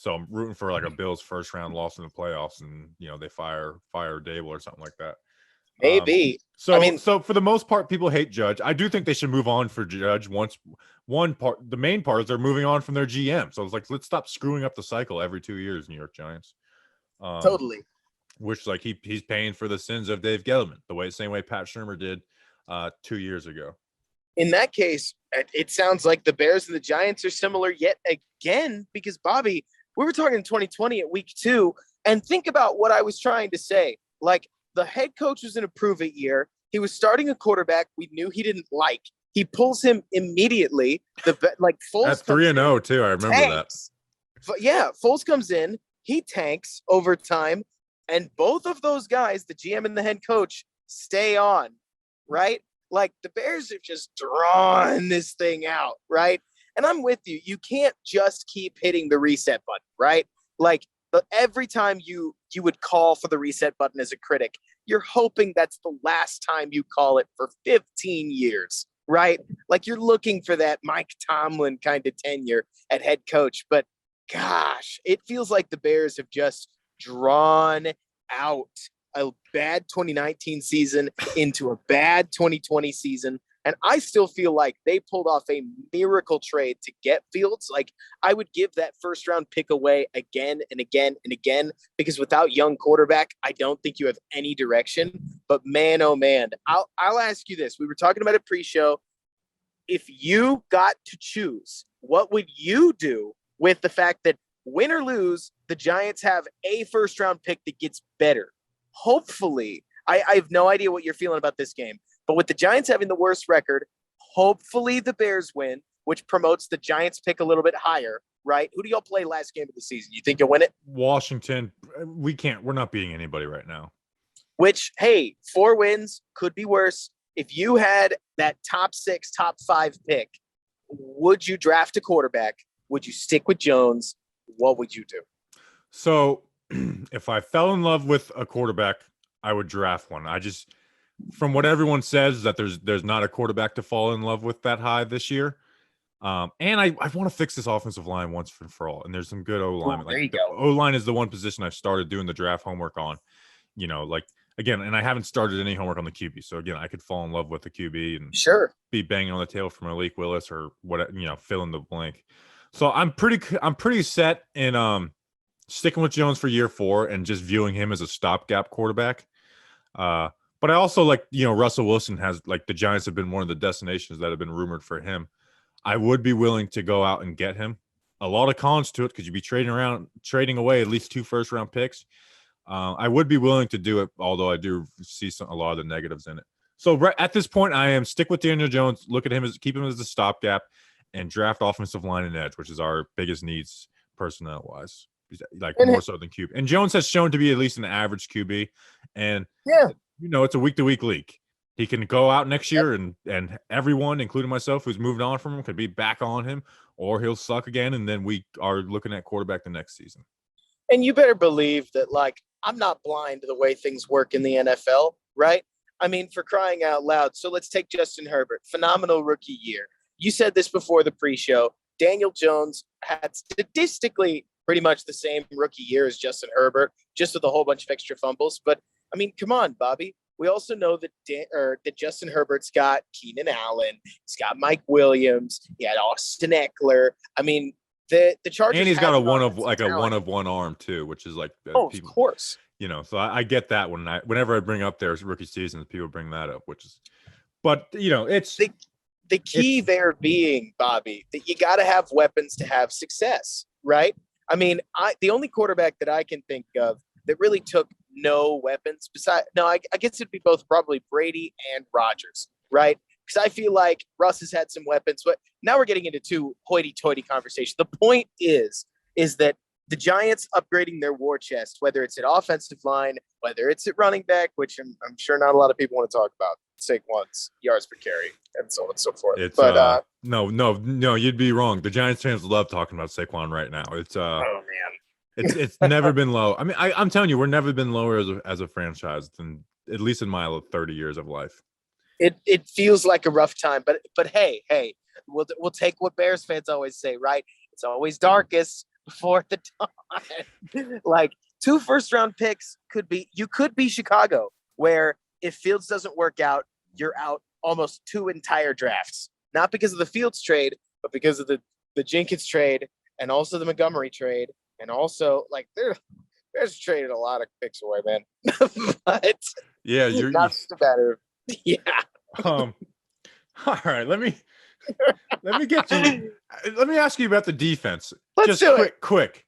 So I'm rooting for like a Bills first round loss in the playoffs, and they fire Dable or something like that. Maybe. So for the most part, people hate Judge. I do think they should move on for Judge once. The main part is they're moving on from their GM. So it's like, let's stop screwing up the cycle every 2 years, New York Giants. Totally. Which like he's paying for the sins of Dave Gettleman, same way Pat Shurmur did 2 years ago. In that case, it sounds like the Bears and the Giants are similar yet again, because Bobby, we were talking 2020 at week 2, and think about what I was trying to say. Like, the head coach was in a prove-it year. He was starting a quarterback we knew he didn't like. He pulls him immediately. Foles at 3-0 too. I remember tanks. That. Yeah, Foles comes in. He tanks over time, and both of those guys, the GM and the head coach, stay on. Right? Like, the Bears have just drawn this thing out. Right? And I'm with you. You can't just keep hitting the reset button. Right? Like, every time you would call for the reset button as a critic, you're hoping that's the last time you call it for 15 years, right? Like, you're looking for that Mike Tomlin kind of tenure at head coach. But gosh, it feels like the Bears have just drawn out a bad 2019 season into a bad 2020 season. And I still feel like they pulled off a miracle trade to get Fields. Like, I would give that first round pick away again and again and again, because without young quarterback, I don't think you have any direction. But man, oh man, I'll ask you this. We were talking about it pre-show. If you got to choose, what would you do with the fact that win or lose, the Giants have a first round pick that gets better? Hopefully, I have no idea what you're feeling about this game. But with the Giants having the worst record, hopefully the Bears win, which promotes the Giants pick a little bit higher, right? Who do y'all play last game of the season? You think you'll win it? Washington. We're not beating anybody right now. Which, hey, 4 wins could be worse. If you had that top 6, top 5 pick, would you draft a quarterback? Would you stick with Jones? What would you do? So if I fell in love with a quarterback, I would draft one. From what everyone says, that there's not a quarterback to fall in love with that high this year. And I want to fix this offensive line once for all. And there's some good O-line. There you go. O-line is the one position I've started doing the draft homework on. Again, and I haven't started any homework on the QB. So again, I could fall in love with the QB and be banging on the tail from Malik Willis or what, fill in the blank. So I'm pretty set in sticking with Jones for year 4 and just viewing him as a stopgap quarterback. But I also Russell Wilson has, the Giants have been one of the destinations that have been rumored for him. I would be willing to go out and get him. A lot of cons to it because you'd be trading away at least 2 first-round picks. I would be willing to do it, although I do see a lot of the negatives in it. So at this point, I am stick with Daniel Jones, keep him as the stopgap, and draft offensive line and edge, which is our biggest needs personnel-wise. More so than QB. And Jones has shown to be at least an average QB. And it's a week-to-week league. He can go out next year and everyone, including myself, who's moved on from him, could be back on him, or he'll suck again, and then we are looking at quarterback the next season. And you better believe that, I'm not blind to the way things work in the NFL, right? I mean, for crying out loud. So let's take Justin Herbert. Phenomenal rookie year. You said this before the pre-show. Daniel Jones had statistically pretty much the same rookie year as Justin Herbert, just with a whole bunch of extra fumbles. But I mean, come on, Bobby. We also know that Justin Herbert's got Keenan Allen. He's got Mike Williams. He had Austin Eckler. I mean, the Chargers. And he's got a one of one arm too, which is people, of course. So I get that whenever I bring up their rookie seasons, people bring that up, but it's the key there being, Bobby, that you got to have weapons to have success, right? I mean, the only quarterback that I can think of that really took no weapons I guess it'd be both probably Brady and Rodgers, right? Because I feel like Russ has had some weapons, but now we're getting into 2 hoity-toity conversation. The point is that the Giants upgrading their war chest, whether it's at offensive line, whether it's at running back, which I'm sure not a lot of people want to talk about, Saquon's yards per carry and so on and so forth. No, you'd be wrong. The Giants fans love talking about Saquon right now. It's oh man. It's never been low. I mean, I'm telling you, we're never been lower as a franchise than, at least in my 30 years of life. It feels like a rough time, but hey, we'll take what Bears fans always say, right? It's always darkest before the dawn. Like 2 first-round picks you could be Chicago, where if Fields doesn't work out, you're out almost 2 entire drafts. Not because of the Fields trade, but because of the Jenkins trade and also the Montgomery trade. And also, like, they're just traded a lot of picks away, man. But yeah, not just a matter of, yeah. All right, let me ask you about the defense. Let's do it. Quick.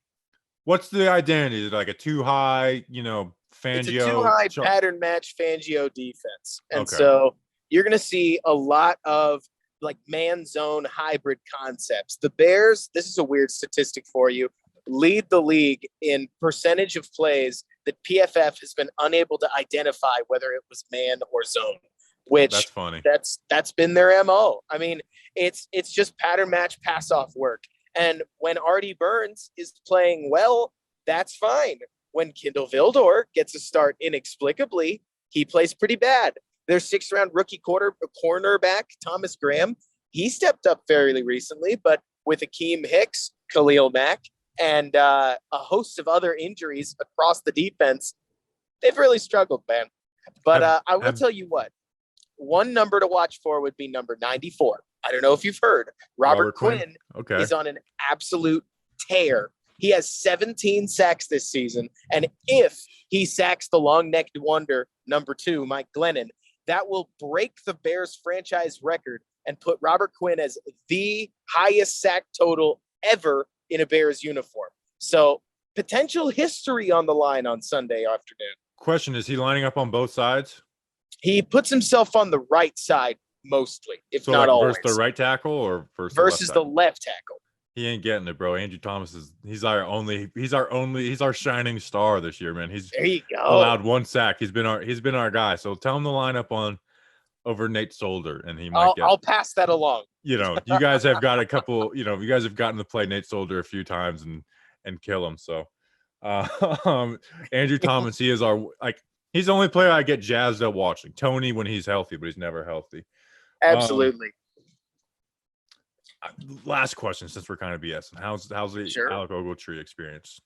What's the identity? Is it like a too high, Fangio? It's a too high pattern match Fangio defense. And so you're going to see a lot of like man zone hybrid concepts. The Bears, this is a weird statistic for you, lead the league in percentage of plays that PFF has been unable to identify whether it was man or zone, which that's funny. That's been their MO. I mean, it's just pattern match pass off work. And when Artie Burns is playing well, that's fine. When Kindle Vildor gets a start inexplicably, he plays pretty bad. Their 6th-round rookie cornerback, Thomas Graham, he stepped up fairly recently, but with Akeem Hicks, Khalil Mack, and a host of other injuries across the defense, they've really struggled, man. But I will tell you what, one number to watch for would be number 94. I don't know if you've heard. Robert Quinn is on an absolute tear. He has 17 sacks this season. And if he sacks the long-necked wonder, number 2, Mike Glennon, that will break the Bears franchise record and put Robert Quinn as the highest sack total ever in a Bears uniform. So potential history on the line on Sunday afternoon. Question, is he lining up on both sides? He puts himself on the right side mostly, if not always. Versus the right tackle or versus the left tackle? He ain't getting it, bro. Andrew Thomas he's our shining star this year, man. There you go. Allowed 1 sack. He's been our guy. So tell him to line up over Nate Solder, and he might I'll pass that along. You guys have got a couple, you guys have gotten to play Nate Solder a few times and kill him. So Andrew Thomas, he's the only player I get jazzed up watching. Tony when he's healthy, but he's never healthy. Absolutely. Last question, since we're kind of BSing. How's the Alec Ogletree experience?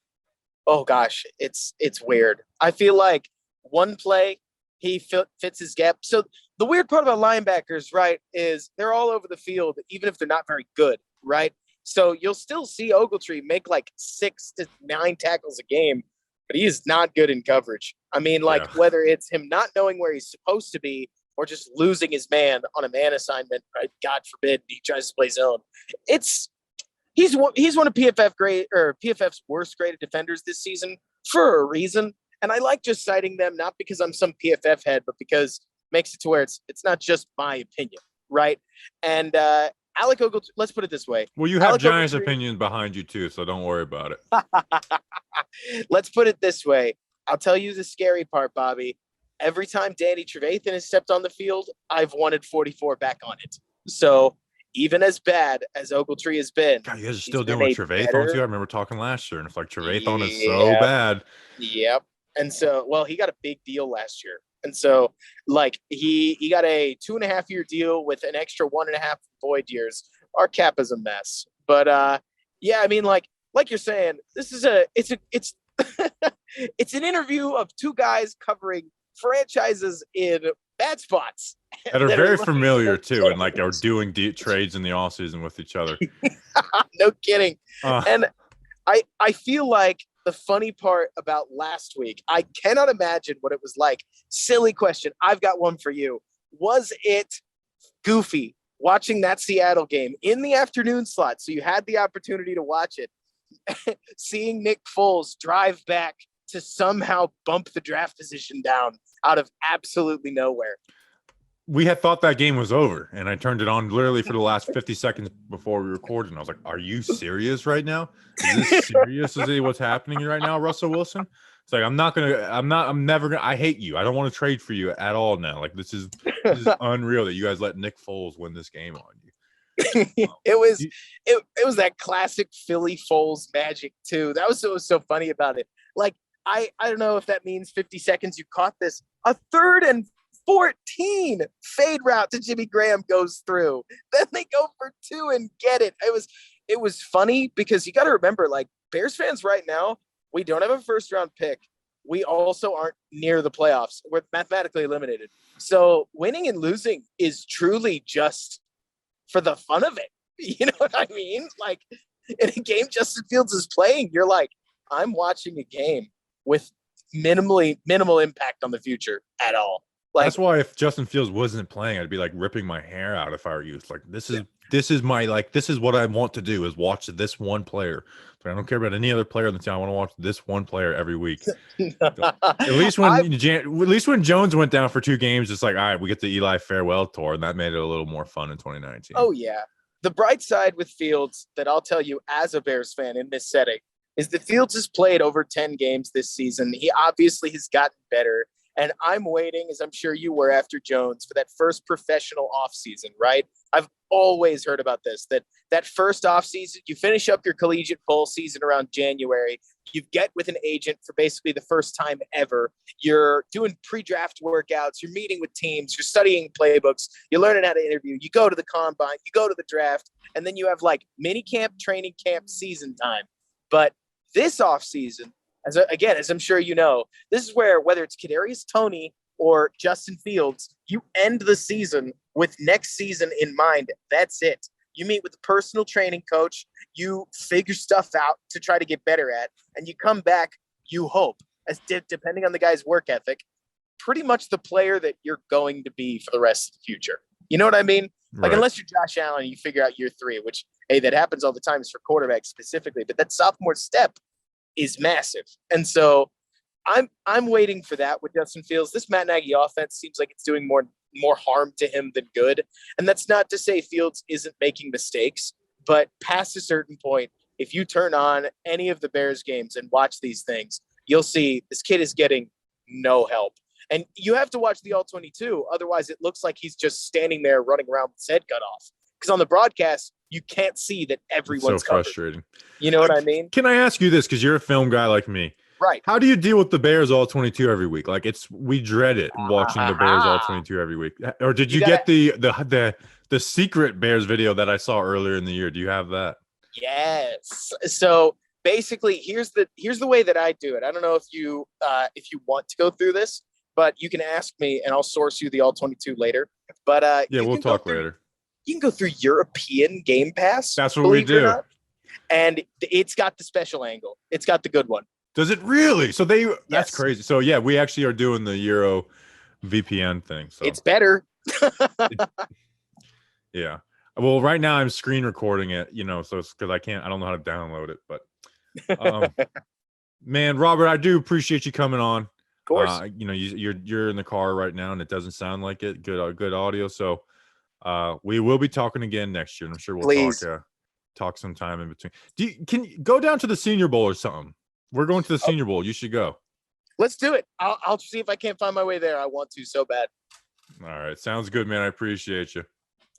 Oh gosh, it's weird. I feel like one play he fits his gap. So the weird part about linebackers, right, is they're all over the field, even if they're not very good, right? So you'll still see Ogletree make like 6 to 9 tackles a game, but he is not good in coverage. I mean, whether it's him not knowing where he's supposed to be or just losing his man on a man assignment, right? God forbid he tries to play zone. He's one of PFF's worst graded defenders this season for a reason. And I like just citing them, not because I'm some PFF head, but because it makes it to where it's not just my opinion, right? And Alec Ogletree, let's put it this way. Well, you have Giants opinions behind you too, so don't worry about it. Let's put it this way. I'll tell you the scary part, Bobby. Every time Danny Trevathan has stepped on the field, I've wanted 44 back on it. So even as bad as Ogletree has been, God, you guys are still doing Trevathan too. I remember talking last year, and it's like Trevathan is so bad. Yep. And so, well, he got a big deal last year, and so like he got a 2.5-year deal with an extra 1.5 void years. Our cap is a mess, but yeah, I mean, like you're saying, this is it's it's an interview of 2 guys covering franchises in bad spots that are very familiar too, and like are doing trades in the offseason with each other. No kidding. And I feel like the funny part about last week, I cannot imagine what it was like. Silly question. I've got one for you. Was it goofy watching that Seattle game in the afternoon slot? So you had the opportunity to watch it, seeing Nick Foles drive back to somehow bump the draft position down out of absolutely nowhere. We had thought that game was over, and I turned it on literally for the last 50 seconds before we recorded. And I was like, are you serious right now? Is this serious? Is it what's happening right now, Russell Wilson? It's like, I'm never going to, I hate you. I don't want to trade for you at all now. Like, this is unreal that you guys let Nick Foles win this game on you. It was that classic Philly Foles magic too. That was so funny about it. Like, I don't know if that means 50 seconds you caught this. A 3rd and 14 fade route to Jimmy Graham goes through. Then they go for 2 and get it. It was funny because you got to remember, like, Bears fans right now, we don't have a first round pick. We also aren't near the playoffs. We're mathematically eliminated. So winning and losing is truly just for the fun of it. You know what I mean? Like in a game Justin Fields is playing, you're like, I'm watching a game with minimal impact on the future at all. Like, that's why if Justin Fields wasn't playing, I'd be like ripping my hair out if I were you. It's like this is my this is what I want to do is watch this one player. But I don't care about any other player on the team. I want to watch this one player every week. At least when Jones went down for 2 games, it's like, all right, we get the Eli farewell tour, and that made it a little more fun in 2019. Oh yeah. The bright side with Fields that I'll tell you as a Bears fan in this setting is that Fields has played over 10 games this season. He obviously has gotten better. And I'm waiting, as I'm sure you were after Jones, for that first professional offseason, right? I've always heard about this, that first offseason, you finish up your collegiate bowl season around January. You get with an agent for basically the first time ever. You're doing pre-draft workouts. You're meeting with teams. You're studying playbooks. You're learning how to interview. You go to the combine. You go to the draft. And then you have like mini camp, training camp, season time. But this offseason, as I'm sure you know, this is where whether it's Kadarius Toney or Justin Fields, you end the season with next season in mind. That's it. You meet with the personal training coach. You figure stuff out to try to get better at, and you come back, you hope, as depending on the guy's work ethic, pretty much the player that you're going to be for the rest of the future. You know what I mean? Like, unless you're Josh Allen, you figure out year 3, which, hey, that happens all the time is for quarterbacks specifically, but that sophomore step is massive. And so I'm waiting for that with Justin Fields. This Matt Nagy offense seems like it's doing more harm to him than good. And that's not to say Fields isn't making mistakes, but past a certain point, if you turn on any of the Bears games and watch these things, you'll see this kid is getting no help. And you have to watch the All-22. Otherwise, it looks like he's just standing there running around with his head cut off. Because on the broadcast, you can't see that everyone's so frustrating. You know what I mean? Can I ask you this? Because you're a film guy like me. Right. How do you deal with the Bears All-22 every week? Like we dread it watching the Bears All-22 every week. Or did you get the secret Bears video that I saw earlier in the year? Do you have that? Yes. So basically, here's the way that I do it. I don't know if you want to go through this, but you can ask me and I'll source you the All-22 later. But yeah, we'll talk later. You can go through European Game Pass. That's what we do. And it's got the special angle. It's got the good one. Does it really? So that's crazy. So yeah, we actually are doing the Euro VPN thing. So it's better. Yeah. Well, right now I'm screen recording it, so it's because I don't know how to download it. But man, Robert, I do appreciate you coming on. Of course. You're in the car right now and it doesn't sound like it. Good audio. So we will be talking again next year. And I'm sure we'll talk sometime in between. Can you go down to the Senior Bowl or something? We're going to the Senior Bowl. You should go. Let's do it. I'll see if I can't find my way there. I want to so bad. All right. Sounds good, man. I appreciate you.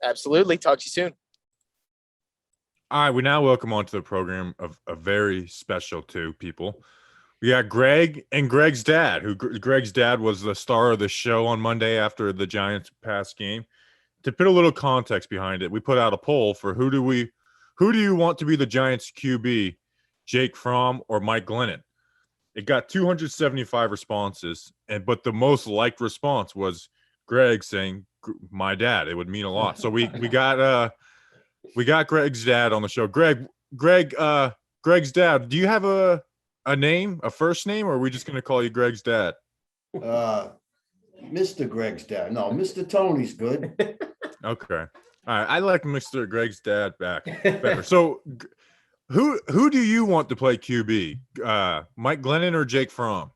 Absolutely. Talk to you soon. All right. We now welcome onto the program of a very special 2 people. We got Greg and Greg's dad, Greg's dad was the star of the show on Monday after the Giants past game. To put a little context behind it, we put out a poll for who do you want to be the Giants QB, Jake Fromm or Mike Glennon? It got 275 responses, but the most liked response was Greg saying, "My dad." It would mean a lot. So we got Greg's dad on the show. Greg's dad. Do you have a name, a first name, or are we just gonna call you Greg's dad? Mr. Greg's dad. No, Mr. Tony's good. Okay. All right. I like Mr. Greg's dad better. So. Who do you want to play QB? Mike Glennon or Jake Fromm?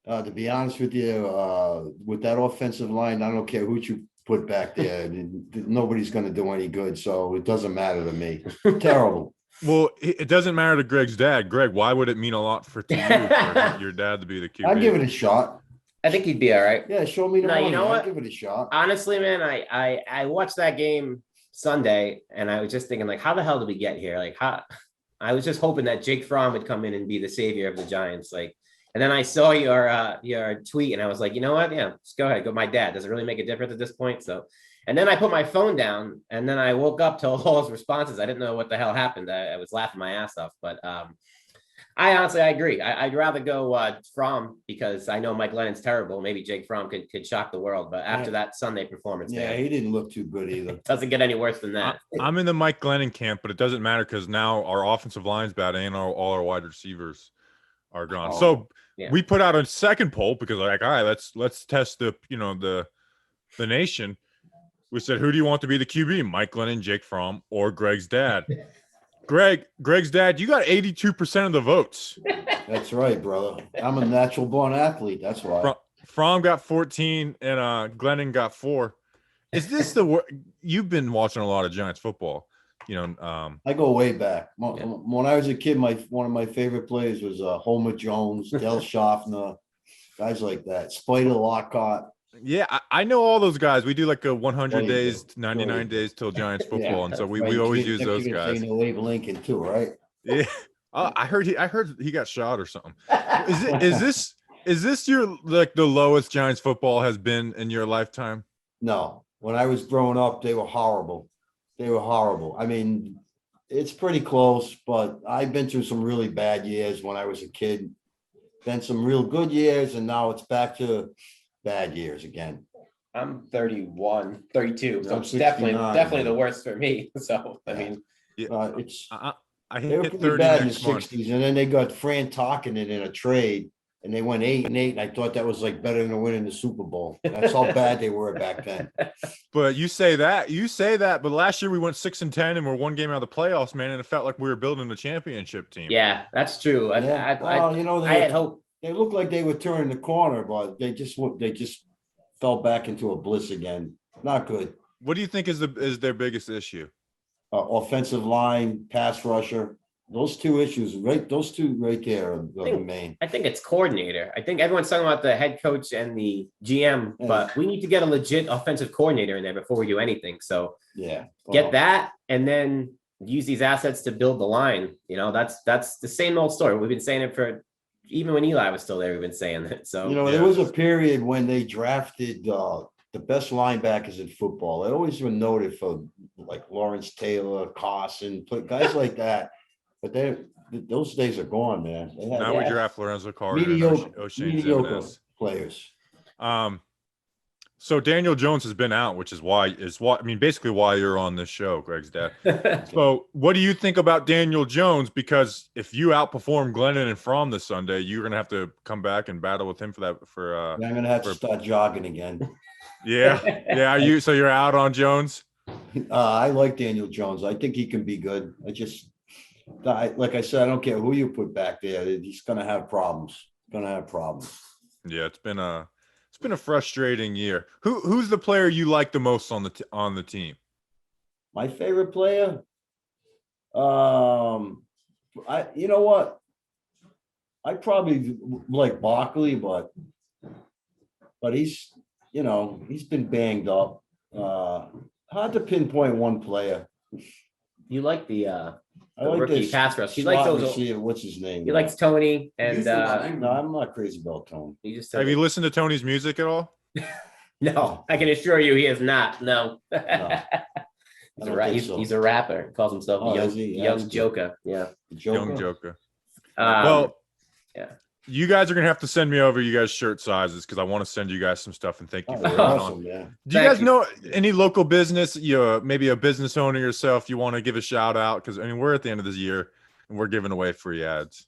To be honest with you, with that offensive line, I don't care who you put back there. Nobody's going to do any good, so it doesn't matter to me. Terrible. Well, it doesn't matter to Greg's dad. Greg, why would it mean a lot for your dad to be the QB? I'd give it a shot. I think he'd be all right. Yeah, show me the money. You know what? I'd give it a shot. Honestly, man, I watched that game Sunday, and I was just thinking, like, how the hell did we get here? Like, how? I was just hoping that Jake Fromm would come in and be the savior of the Giants. Like, and then I saw your tweet and I was like, you know what? Yeah, just go ahead. Go my dad. Does it really make a difference at this point? So, and then I put my phone down and then I woke up to all those responses. I didn't know what the hell happened. I was laughing my ass off, but I honestly, I agree. I'd rather go Fromm because I know Mike Lennon's terrible. Maybe Jake Fromm could shock the world. But after that Sunday performance, Yeah, man, he didn't look too good either. it doesn't get any worse than that. I'm in the Mike Glennon camp, but it doesn't matter because now our offensive line's bad and all our wide receivers are gone. Oh, So yeah. we put out a second poll because like, all right, let's test the nation. We said, who do you want to be the QB? Mike Glennon, Jake Fromm, or Greg's dad? Greg's dad, you got 82% of the votes. That's right, brother. I'm a natural born athlete. That's why. Fromm got 14 and Glennon got 4. Is this you've been watching a lot of Giants football? I go way back. When I was a kid, one of my favorite players was Homer Jones, Del Schaffner, guys like that. Spider Lockhart. Yeah, I know all those guys. We do like a 100 Oh, you days, do. 99 days till Giants football, and so we Right. always use those You're guys. saying Abe Lincoln too, right? Yeah. I heard he got shot or something. Is this your like the lowest Giants football has been in your lifetime? No. When I was growing up, they were horrible. I mean, it's pretty close, but I've been through some really bad years when I was a kid. Then some real good years, and now it's back to bad years again. I'm 31, 32, so I'm it's 69, definitely the man. worst for me. So I mean, It's I they were hit pretty 30 bad in the next month. '60s, and then they got Fran Tarkenton in a trade, and they went 8-8, and I thought that was like better than winning the Super Bowl. That's how bad they were back then. But you say that, but last year we went 6-10 and we're one game out of the playoffs, man, and it felt like we were building a championship team. yeah, that's true. Yeah. Well, I had hope. They looked like they were turning the corner, but they just fell back into a bliss again. Not good. What do you think is their biggest issue? Offensive line, pass rusher. Those two issues, right? Those two right there are the main. I think it's coordinator. I think everyone's talking about the head coach and the GM, but we need to get a legit offensive coordinator in there before we do anything. So Yeah. get that, and then use these assets to build the line. That's the same old story. We've been saying it for even when Eli was still there. We've been saying it. So There was a period when they drafted the best linebackers in football. They always been noted for like Lawrence Taylor, Carson, guys like that. But those days are gone, man. Now we draft Lorenzo Carter and O'Shane mediocre Ximines. players. So Daniel Jones has been out, which is basically why you're on this show, Greg's dad. So what do you think about Daniel Jones? Because if you outperform Glennon and Fromm this Sunday, you're gonna have to come back and battle with him for that. I'm gonna have to start jogging again. Yeah. So you're out on Jones? I like Daniel Jones. I think he can be good. Like I said, I don't care who you put back there. He's gonna have problems. Yeah, it's been a frustrating year. Who's the player you like the most on the team? My favorite player? You know what? I probably like Barkley, but he's been banged up. Hard to pinpoint one player. you like the I like rookie this pass rush. He likes slot those. receiver. What's his name? He likes Tony, and No, I'm not crazy about Tony. he just Have you listened to Tony's music at all? No, I can assure you he is not. No. No. I don't think so. He's a rapper. He calls himself Oh, Young, is he? Yeah, young that's Joker. Yeah. Young Joker. Yeah. You guys are gonna have to send me over you guys' shirt sizes because I want to send you guys some stuff and thank you Oh, for you're it. awesome, man. Do you guys know any local business? Maybe a business owner yourself. You want to give a shout out because we're at the end of this year and we're giving away free ads.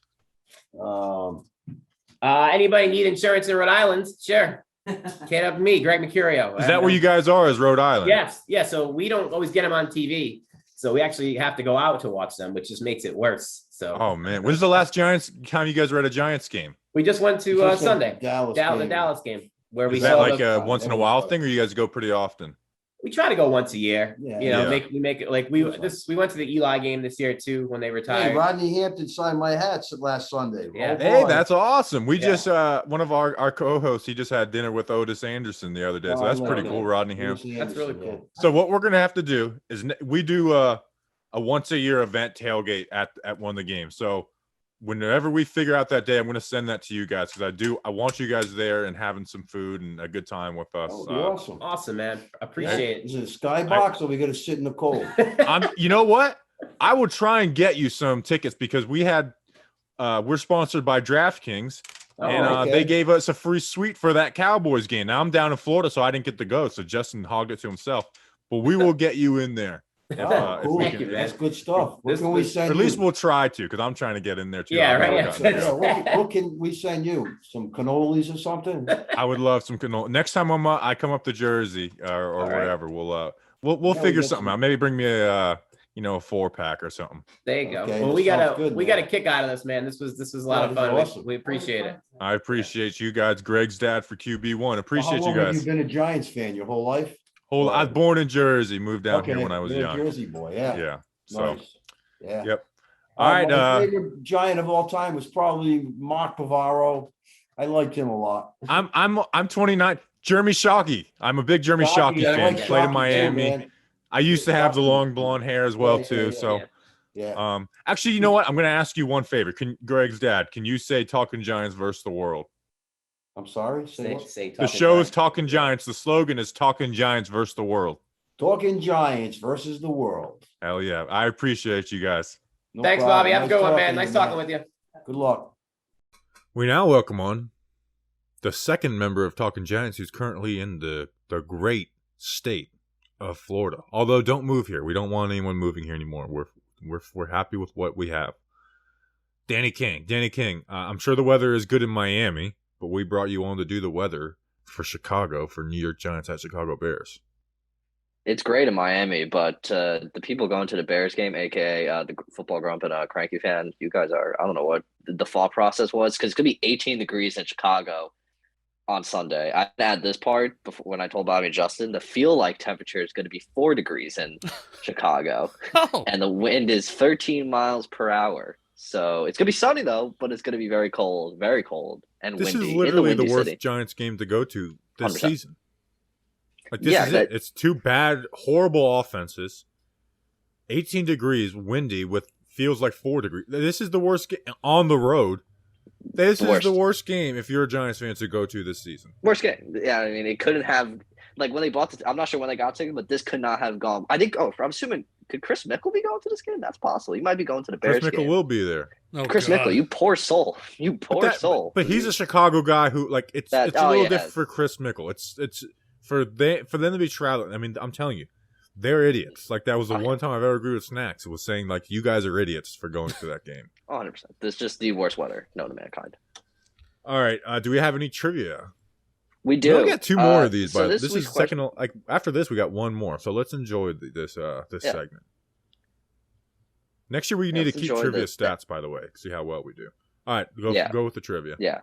Anybody need insurance in Rhode Island? Sure. Can't up me, Greg Mercurio. Is that where you guys are? Is Rhode Island? Yes. Yeah. So we don't always get them on TV. So we actually have to go out to watch them, which just makes it worse. So. Oh man, when's the last Giants time you guys were at a Giants game? We just went to Sunday, Dallas the Dallas game, where we Is that saw like a once in a while thing, or you guys go pretty often? we try to go once a year. Yeah. We make it like we went to the Eli game this year too when they retired. Hey, Rodney Hampton signed my hats last Sunday. Yeah. Oh, Hey, boy. that's awesome. We just one of our co-hosts, he just had dinner with Otis Anderson the other day, so Oh, that's I pretty know. cool, Rodney Hampton. That's really cool. So what we're gonna have to do is we do a once a year event tailgate at one of the games. So whenever we figure out that day, I'm gonna send that to you guys because I want you guys there and having some food and a good time with us. Oh, you're awesome. Awesome, man. Appreciate Is it a skybox or we got to sit in the cold? it. You know what? I will try and get you some tickets because we had we're sponsored by DraftKings, and okay. they gave us a free suite for that Cowboys game. Now I'm down in Florida, so I didn't get to go. So Justin hogged it to himself. But we will get you in there. Oh, if cool. we Thank you, man. That's good stuff. What This can we was- send Or at least you? we'll try to, because I'm trying to get in there too. Yeah, I've right, never yeah. gotten there. Yeah, what can we send you? Some cannolis or something? I would love some canola. Next time I come up to Jersey or All right. whatever, we'll Yeah, we figure get something some- out. Maybe bring me a 4-pack or something. There you go. Okay, Well, that we got sounds a good, we man. got a kick out of this, man. This was a lot Yeah, of this is fun. awesome. We appreciate it. I appreciate you guys. Greg's dad for QB1. Appreciate How you long have guys. you been a Giants fan? Your whole life? I was born in Jersey, moved down here when I was you're young. a Jersey boy, yeah. Yeah. So Nice. Yeah. yep. All right. My favorite Giant of all time was probably Mark Pavaro. I liked him a lot. I'm 29. Jeremy Shockey. I'm a big Jeremy Shockey I fan. like Played in Shockey too, Miami. man. I used to have the Shockey. long blonde hair as well Yeah, too. yeah, So Yeah. actually, you know what? I'm gonna ask you one favor. Greg's dad, can you say Talking Giants versus the world? I'm sorry. Say what? Say The Talking show is Giants. Talking Giants. The slogan is Talking Giants versus the world. Talking Giants versus the world. Hell yeah. I appreciate you guys. No Thanks, problem. Bobby. Have a good one, talking man. to Nice you, talking with you. Good luck. We now welcome on the second member of Talking Giants who's currently in the great state of Florida. Although don't move here. We don't want anyone moving here anymore. We're happy with what we have. Danny King. Danny King. I'm sure the weather is good in Miami, but we brought you on to do the weather for Chicago, for New York Giants at Chicago Bears. It's great in Miami, but the people going to the Bears game, aka the football grump and cranky fan, you guys are, I don't know what the thought process was, because it's going to be 18 degrees in Chicago on Sunday. I add this part before, when I told Bobby and Justin, the feel like temperature is going to be 4 degrees in Chicago, Oh, and the wind is 13 miles per hour. So it's going to be sunny, though, but it's going to be very cold, and This windy. is literally in the windy worst city. Giants game to go to this 100%. season. Like, this Yeah, is it. It's two bad, horrible offenses. 18 degrees, windy, with feels like 4 degrees. This is the worst game on the road. This The is worst. the worst game if you're a Giants fan to go to this season. Worst game. Yeah, I mean, it couldn't have, like, when they bought the, I'm not sure when they got tickets, but this could not have gone. I think, I'm assuming, could Chris Mickle be going to this game? That's possible. He might be going to the Bears Chris Mickle game. will be there. oh Chris God. Mickle, you poor soul. You poor soul. But he's a Chicago guy who, like, it's a little different for Chris Mickle. It's for them to be traveling. I mean, I'm telling you, they're idiots. Like, that was the one time I've ever agreed with Snacks. It was saying, like, you guys are idiots for going to that game. 100%. This is just the worst weather known to mankind. All right. Do we have any trivia? We do. We got 2 more of these, so but this this is week's question- second. Like, after this, we got 1 more. So let's enjoy this Yeah. segment. Next year, we need to let's keep enjoy trivia this. stats, by the way. See how well we do. All right, Yeah. go with the trivia. Yeah.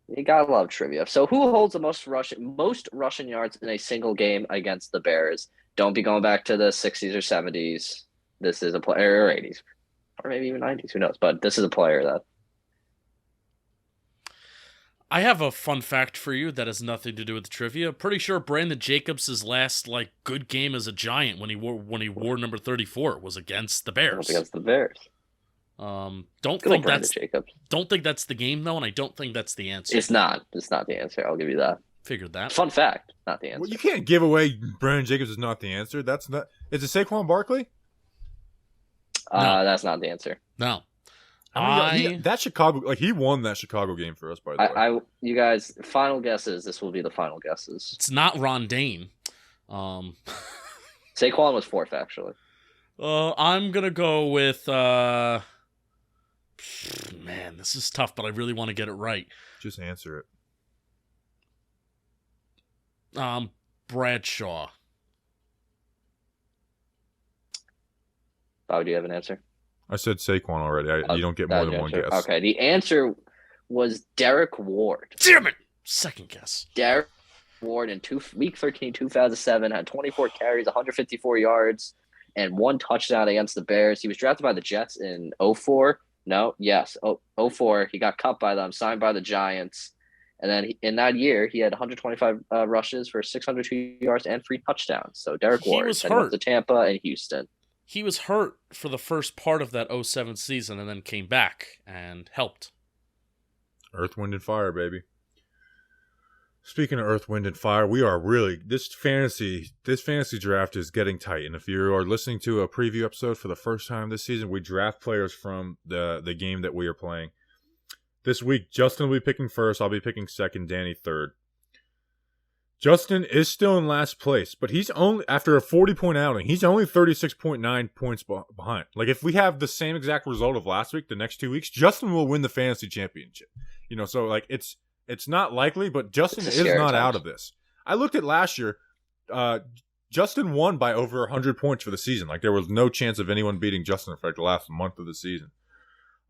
You gotta love trivia. So who holds the most rushing yards in a single game against the Bears? Don't be going back to the 60s or 70s. This is a player, or 80s. Or maybe even 90s, who knows? But this is a player that I have a fun fact for you that has nothing to do with trivia. Pretty sure Brandon Jacobs' last good game as a Giant when he wore number 34 was against the Bears. against the Bears. Don't Good old think Brandon that's Jacobs. the game though, and I don't think that's the answer. It's not. It's not the answer. I'll give you that. Figured that. Fun fact, not the answer. Well, you can't give away Brandon Jacobs is not the answer. That's not. Is it Saquon Barkley? No. That's not the answer. No. That Chicago, he won that Chicago game for us. By the way, You guys, final guesses. This will be the final guesses. It's not Ron Dane. Saquon was 4th, actually. I'm gonna go with. Man, this is tough, but I really want to get it right. just answer it. Bradshaw. Bobby, do you have an answer? I said Saquon already. You don't get more than one guess. Okay, the answer was Derek Ward. Damn it! Second guess. Derek Ward in week 13, 2007, had 24 carries, 154 yards, and 1 touchdown against the Bears. He was drafted by the Jets in 04. No, yes, 04. He got cut by them, signed by the Giants. And then in that year, he had 125 rushes for 602 yards and 3 touchdowns. So Derek Ward was went hurt. to Tampa and Houston. He was hurt for the first part of that 07 season and then came back and helped. Earth, Wind, and Fire, baby. Speaking of Earth, Wind, and Fire, we are really this fantasy draft is getting tight. And if you are listening to a preview episode for the first time this season, we draft players from the game that we are playing. This week, Justin will be picking first. I'll be picking second. Danny third. Justin is still in last place, but he's only after a 40-point outing. He's only 36.9 points behind. Like if we have the same exact result of last week, the next 2 weeks, Justin will win the fantasy championship. You know, so like it's not likely, but Justin is not out of this. I looked at last year. Justin won by over 100 points for the season. Like there was no chance of anyone beating Justin for like the last month of the season.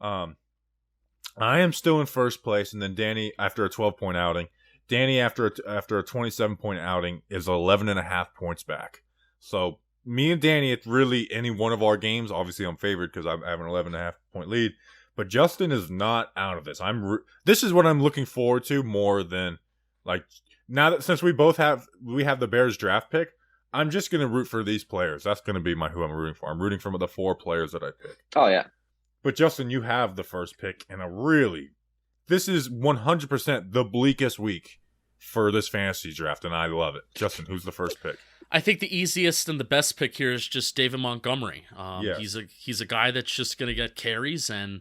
I am still in first place, and then Danny after a 12-point outing. Danny after a 27-point outing is 11.5 points back. So me and Danny, it's really any one of our games. Obviously, I'm favored because I have an 11.5-point lead. But Justin is not out of this. This is what I'm looking forward to more than like now that since we have the Bears draft pick. I'm just gonna root for these players. That's gonna be who I'm rooting for. I'm rooting for the 4 players that I pick. Oh yeah. But Justin, you have the first pick, and this is 100% the bleakest week for this fantasy draft, and I love it. Justin, who's the first pick? I think the easiest and the best pick here is just David Montgomery. Yeah. He's a guy that's just going to get carries, and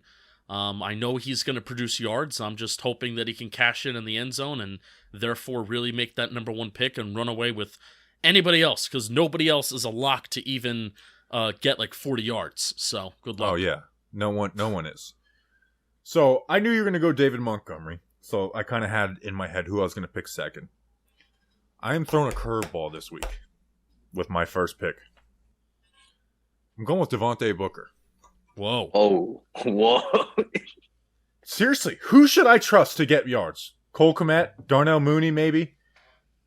I know he's going to produce yards. I'm just hoping that he can cash in the end zone and therefore really make that number 1 pick and run away with anybody else, because nobody else is a lock to even get like 40 yards. So good luck. Oh yeah, no one is. So I knew you were going to go David Montgomery. So I kind of had in my head who I was going to pick second. I am throwing a curveball this week with my first pick. I'm going with Devontae Booker. Whoa. Oh, whoa. Seriously, who should I trust to get yards? Cole Kmet, Darnell Mooney, maybe?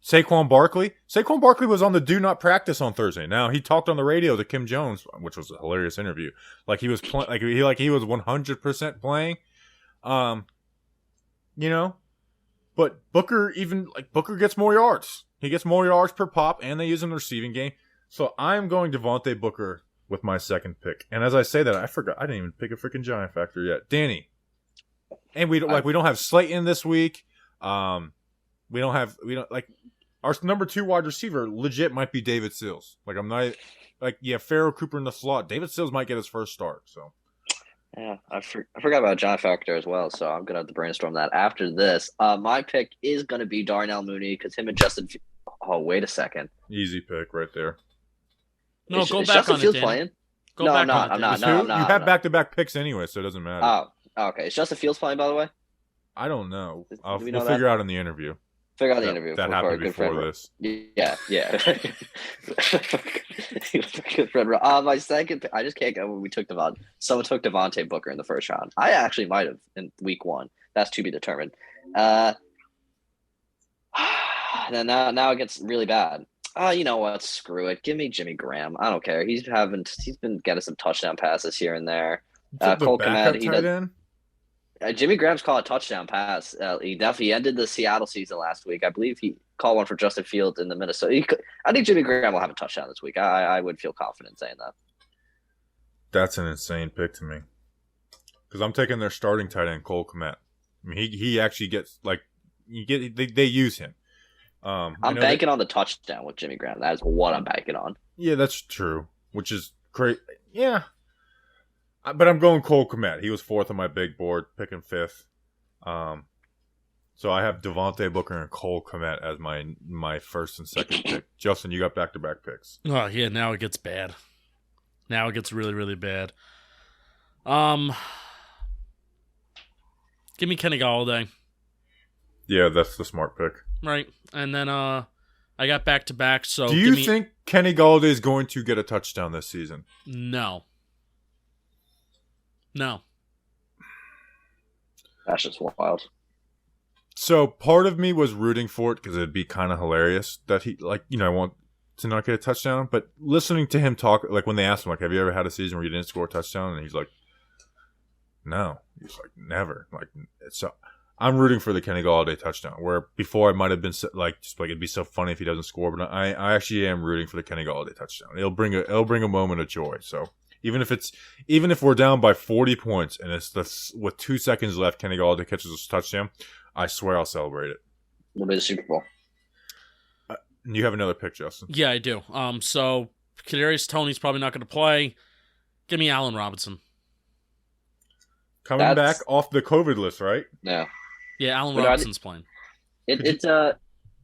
Saquon Barkley? Saquon Barkley was on the do not practice on Thursday. Now, he talked on the radio to Kim Jones, which was a hilarious interview. Like he was he was 100% playing. You know, but Booker gets more yards. He gets more yards per pop, and they use him in the receiving game. So I'm going Devontae Booker with my second pick. And as I say that, I forgot I didn't even pick a freaking Giant Factor yet. Danny, and we don't have Slayton this week. Our number 2 wide receiver legit might be David Sills. Like I'm not like Pharaoh Cooper in the slot. David Sills might get his first start. So. Yeah, I forgot about John Factor as well, so I'm gonna have to brainstorm that after this. My pick is gonna be Darnell Mooney because him and Justin. Oh, wait a second. Easy pick right there. No, is go back Justin on Fields it, Danny. playing? Go No, back I'm not. on I'm it, not. Danny. No, You no. have no. back-to-back picks anyway, so it doesn't matter. Oh, okay. Is Justin Fields playing, by the way? I don't know. Do we We'll know figure out in the interview. Figure out the interview. That for happened a good before friend. this. Yeah. Good friend. My second pick, I just can't go when we took Devontae. Someone took Devontae Booker in the first round. I actually might have in week 1. That's to be determined. Then now it gets really bad. You know what? Screw it. Give me Jimmy Graham. I don't care. He's been getting some touchdown passes here and there. Cole Kmet, he does. Jimmy Graham's caught a touchdown pass. He definitely ended the Seattle season last week. I believe he called one for Justin Fields in the Minnesota. I think Jimmy Graham will have a touchdown this week. I would feel confident saying that. That's an insane pick to me. Because I'm taking their starting tight end, Cole Kmet. I mean, he actually gets, they use him. I'm banking on the touchdown with Jimmy Graham. That is what I'm banking on. Yeah, that's true. Which is great. Yeah. But I'm going Cole Kmet. He was 4th on my big board, picking 5th. So I have Devontae Booker and Cole Kmet as my first and second pick. Justin, you got back-to-back picks. Oh, yeah, now it gets bad. Now it gets really, really bad. Give me Kenny Golladay. Yeah, that's the smart pick. Right. And then I got back-to-back, so do you think Kenny Golladay is going to get a touchdown this season? No. That's just wild. So part of me was rooting for it because it'd be kind of hilarious that he, I want to not get a touchdown. But listening to him talk, like when they asked him, have you ever had a season where you didn't score a touchdown? And he's like, no. He's like, never. So I'm rooting for the Kenny Golladay touchdown. Where before I might have been it'd be so funny if he doesn't score. But I actually am rooting for the Kenny Golladay touchdown. It'll bring a moment of joy. So. Even if we're down by 40 points and it's with 2 seconds left, Kenny Golladay catches a touchdown, I swear I'll celebrate it. Will be the Super Bowl. You have another pick, Justin. Yeah, I do. So Kadarius Toney's probably not going to play. Give me Allen Robinson. Coming back off the COVID list, right? No. Yeah, Allen Robinson's playing. Go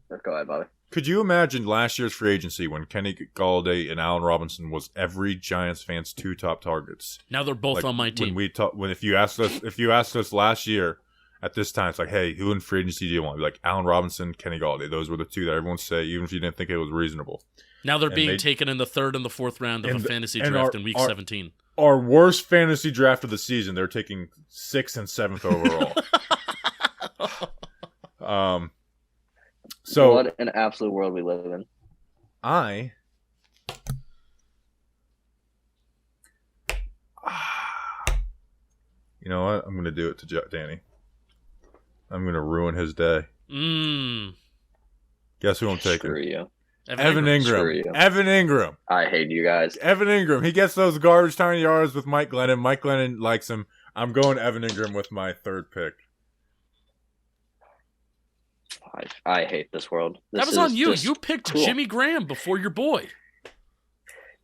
ahead, Bobby. Could you imagine last year's free agency when Kenny Galladay and Allen Robinson was every Giants fan's 2 top targets? Now they're both on my team. If you asked us last year at this time, it's like, hey, who in free agency do you want? Like Allen Robinson, Kenny Galladay. Those were the 2 that everyone say, even if you didn't think it was reasonable. Now they're being taken in the 3rd and the 4th round of a fantasy draft in week 17. Our worst fantasy draft of the season, they're taking 6th and 7th overall. So what an absolute world we live in. You know what? I'm going to do it to Danny. I'm going to ruin his day. Guess who I'm taking? Screw you. Evan Ingram. Evan Ingram. I hate you guys. Evan Ingram. He gets those garbage time yards with Mike Glennon. Mike Glennon likes him. I'm going Evan Ingram with my 3rd pick. I hate this world. That was on you. You picked Jimmy Graham before your boy.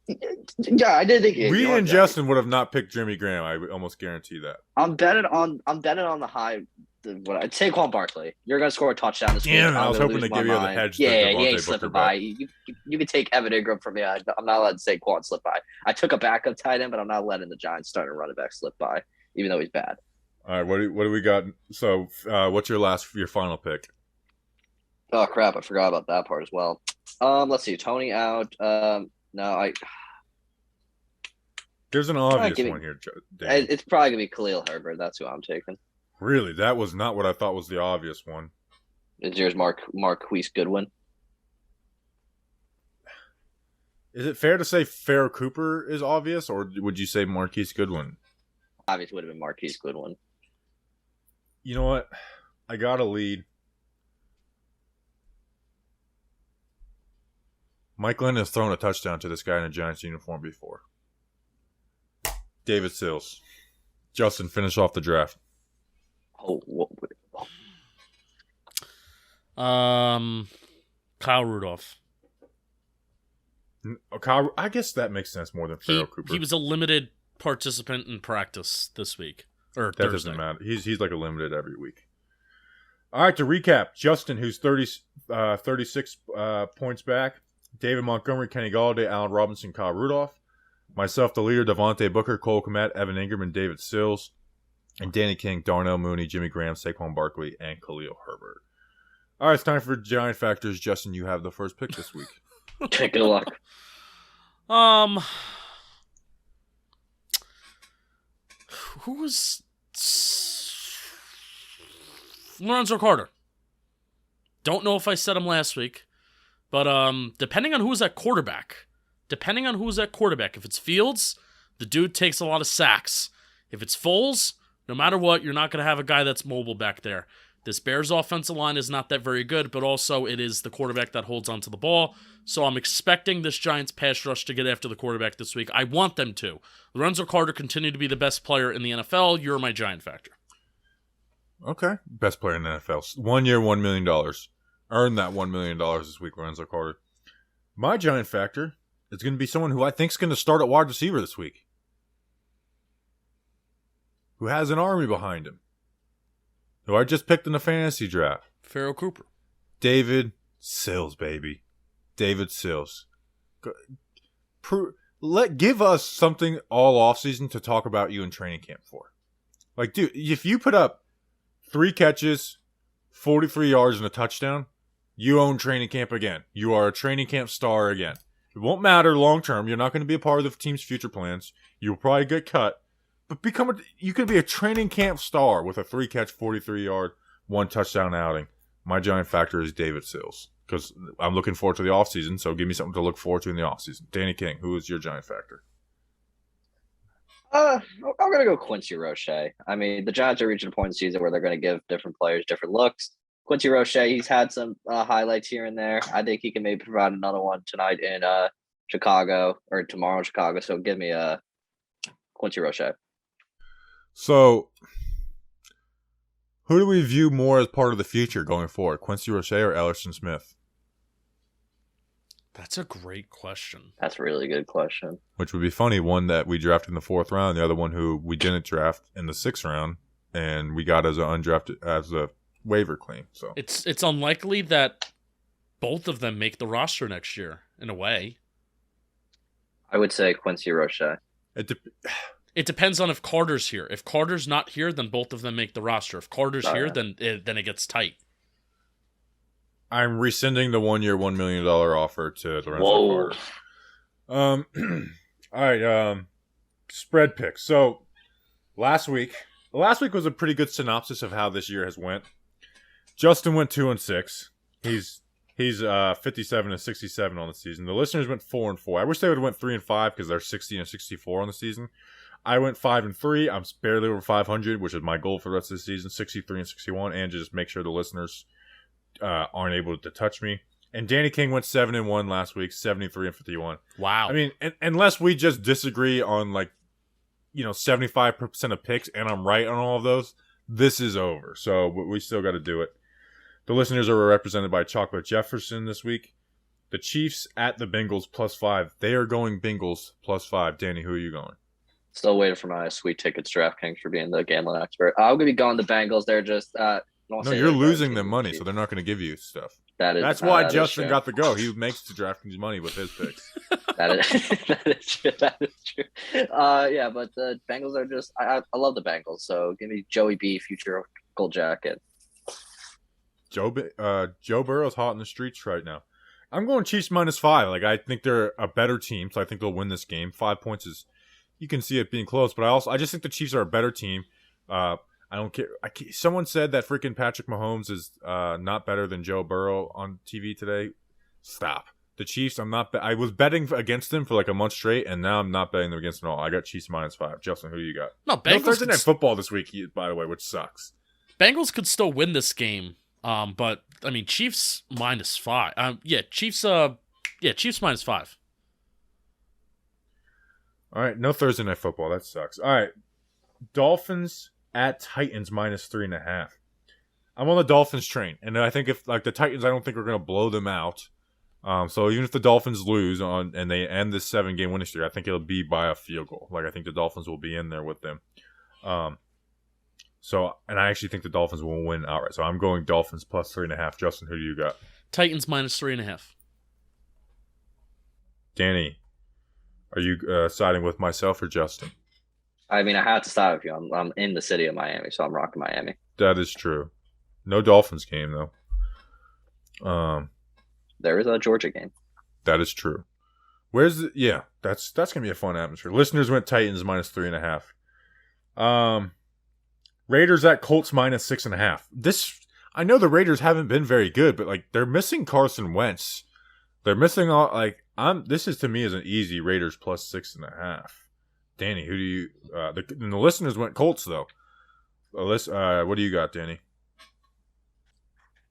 Yeah, I did think we and Justin would have not picked Jimmy Graham. I would almost guarantee that. I'm betting on the high. Saquon Barkley. You're gonna score a touchdown this week. Damn, I was hoping to give you the hedge. Yeah, he ain't slipping by. You can take Evan Ingram from me. I'm not letting Saquon slip by. I took a backup tight end, but I'm not letting the Giants starting running back slip by, even though he's bad. All right, what do we got? So, what's your final pick? Oh crap! I forgot about that part as well. Let's see. Tony out. There's an obvious one here, Dave. It's probably gonna be Khalil Herbert. That's who I'm taking. Really, that was not what I thought was the obvious one. Is yours Marquis Goodwin? Is it fair to say Farrah Cooper is obvious, or would you say Marquis Goodwin? Obviously, would have been Marquis Goodwin. You know what? I got a lead. Mike Glenn has thrown a touchdown to this guy in a Giants uniform before. David Sills. Justin, finish off the draft. Kyle Rudolph. Kyle, I guess that makes sense more than Farrah Cooper. He was a limited participant in practice this week. Or that Thursday. Doesn't matter. He's like a limited every week. All right, to recap, Justin, who's 36 points back. David Montgomery, Kenny Galladay, Allen Robinson, Kyle Rudolph. Myself, the leader, Devontae Booker, Cole Kmet, Evan Ingram, and David Sills. And Danny King, Darnell Mooney, Jimmy Graham, Saquon Barkley, and Khalil Herbert. All right, it's time for Giant Factors. Justin, you have the first pick this week. Good luck. Who was Lorenzo Carter? Don't know if I said him last week, but depending on who's at quarterback, if it's Fields, the dude takes a lot of sacks. If it's Foles, no matter what, you're not going to have a guy that's mobile back there. This Bears offensive line is not that very good, but also it is the quarterback that holds onto the ball. So I'm expecting this Giants pass rush to get after the quarterback this week. I want them to. Lorenzo Carter continued to be the best player in the NFL. You're my Giant factor. Okay. Best player in the NFL. 1 year, $1 million. Earned that $1 million this week, Lorenzo Carter. My Giant factor is going to be someone who I think is going to start at wide receiver this week. Who has an army behind him. Who I just picked in the fantasy draft. Farrah Cooper. David Sills, baby. David Sills. Give us something all offseason to talk about you in training camp for. Like, dude, if you put up 3 catches, 43 yards, and a touchdown, you own training camp again. You are a training camp star again. It won't matter long term. You're not going to be a part of the team's future plans. You'll probably get cut. But you could be a training camp star with a 3-catch, 43-yard, 1 touchdown outing. My Giant factor is David Sills because I'm looking forward to the offseason, so give me something to look forward to in the offseason. Danny King, who is your Giant factor? I'm going to go Quincy Roche. I mean, the Giants are reaching a point in the season where they're going to give different players different looks. Quincy Roche, he's had some highlights here and there. I think he can maybe provide another one tonight in Chicago or tomorrow in Chicago. So give me Quincy Roche. So, Who do we view more as part of the future going forward, Quincy Roche or Ellerson Smith? That's a great question. That's a really good question. Which would be funny. One that we drafted in the 4th round, the other one who we didn't draft in the 6th round, and we got as an undrafted as a waiver claim. So it's unlikely that both of them make the roster next year. In a way, I would say Quincy Roche. it depends on if Carter's here. If Carter's not here, then both of them make the roster. If Carter's here, then it gets tight. I'm rescinding the 1-year, $1 million offer to Lorenzo Carter. All right. Spread picks. So last week was a pretty good synopsis of how this year has went. Justin went 2-6. He's 57-67 on the season. The listeners went 4-4. I wish they would have went 3-5 because they're 60-64 on the season. I went 5-3. I'm barely over 500, which is my goal for the rest of the season. 63-61, and just make sure the listeners aren't able to touch me. And Danny King went 7-1 last week, 73-51. Wow. I mean, unless we just disagree on 75% of picks, and I'm right on all of those, this is over. So we still got to do it. The listeners are represented by Chocolate Jefferson this week. The Chiefs at the Bengals +5. They are going Bengals +5. Danny, who are you going? Still waiting for my sweet tickets DraftKings for being the gambling expert. I'm going to be going the Bengals. They're just no, you're losing them money, so they're not going to give you stuff. That's why Justin got to go. He makes the DraftKings money with his picks. that is true. That is true. Yeah, but the Bengals are just I love the Bengals. So give me Joey B, future gold jacket. Joe Burrow's hot in the streets right now. I'm going Chiefs -5. I think they're a better team, so I think they'll win this game. 5 points is, you can see it being close, but I just think the Chiefs are a better team. I don't care. Someone said that freaking Patrick Mahomes is not better than Joe Burrow on TV today. Stop. The Chiefs, I was betting against them for a month straight, and now I'm not betting them against them at all. I got Chiefs -5. Justin, who do you got? No, Bengals. Thursday Night Football this week, by the way, which sucks. Bengals could still win this game. But I mean, Chiefs -5. Chiefs -5. All right, no Thursday Night Football. That sucks. All right, Dolphins at Titans -3.5. I'm on the Dolphins train, and I think if the Titans, I don't think we're going to blow them out. So even if the Dolphins lose and they end this 7-game winning streak, I think it'll be by a field goal. I think the Dolphins will be in there with them. And I actually think the Dolphins will win outright. So I'm going Dolphins +3.5. Justin, who do you got? Titans -3.5. Danny, are you siding with myself or Justin? I mean, I have to side with you. I'm in the city of Miami, so I'm rocking Miami. That is true. No Dolphins game though. There is a Georgia game. That is true. That's gonna be a fun atmosphere. Listeners went Titans -3.5. Raiders at Colts -6.5. I know the Raiders haven't been very good, but they're missing Carson Wentz. They're missing all this is to me is an easy Raiders +6.5. Danny, who do you? The listeners went Colts though. What do you got, Danny?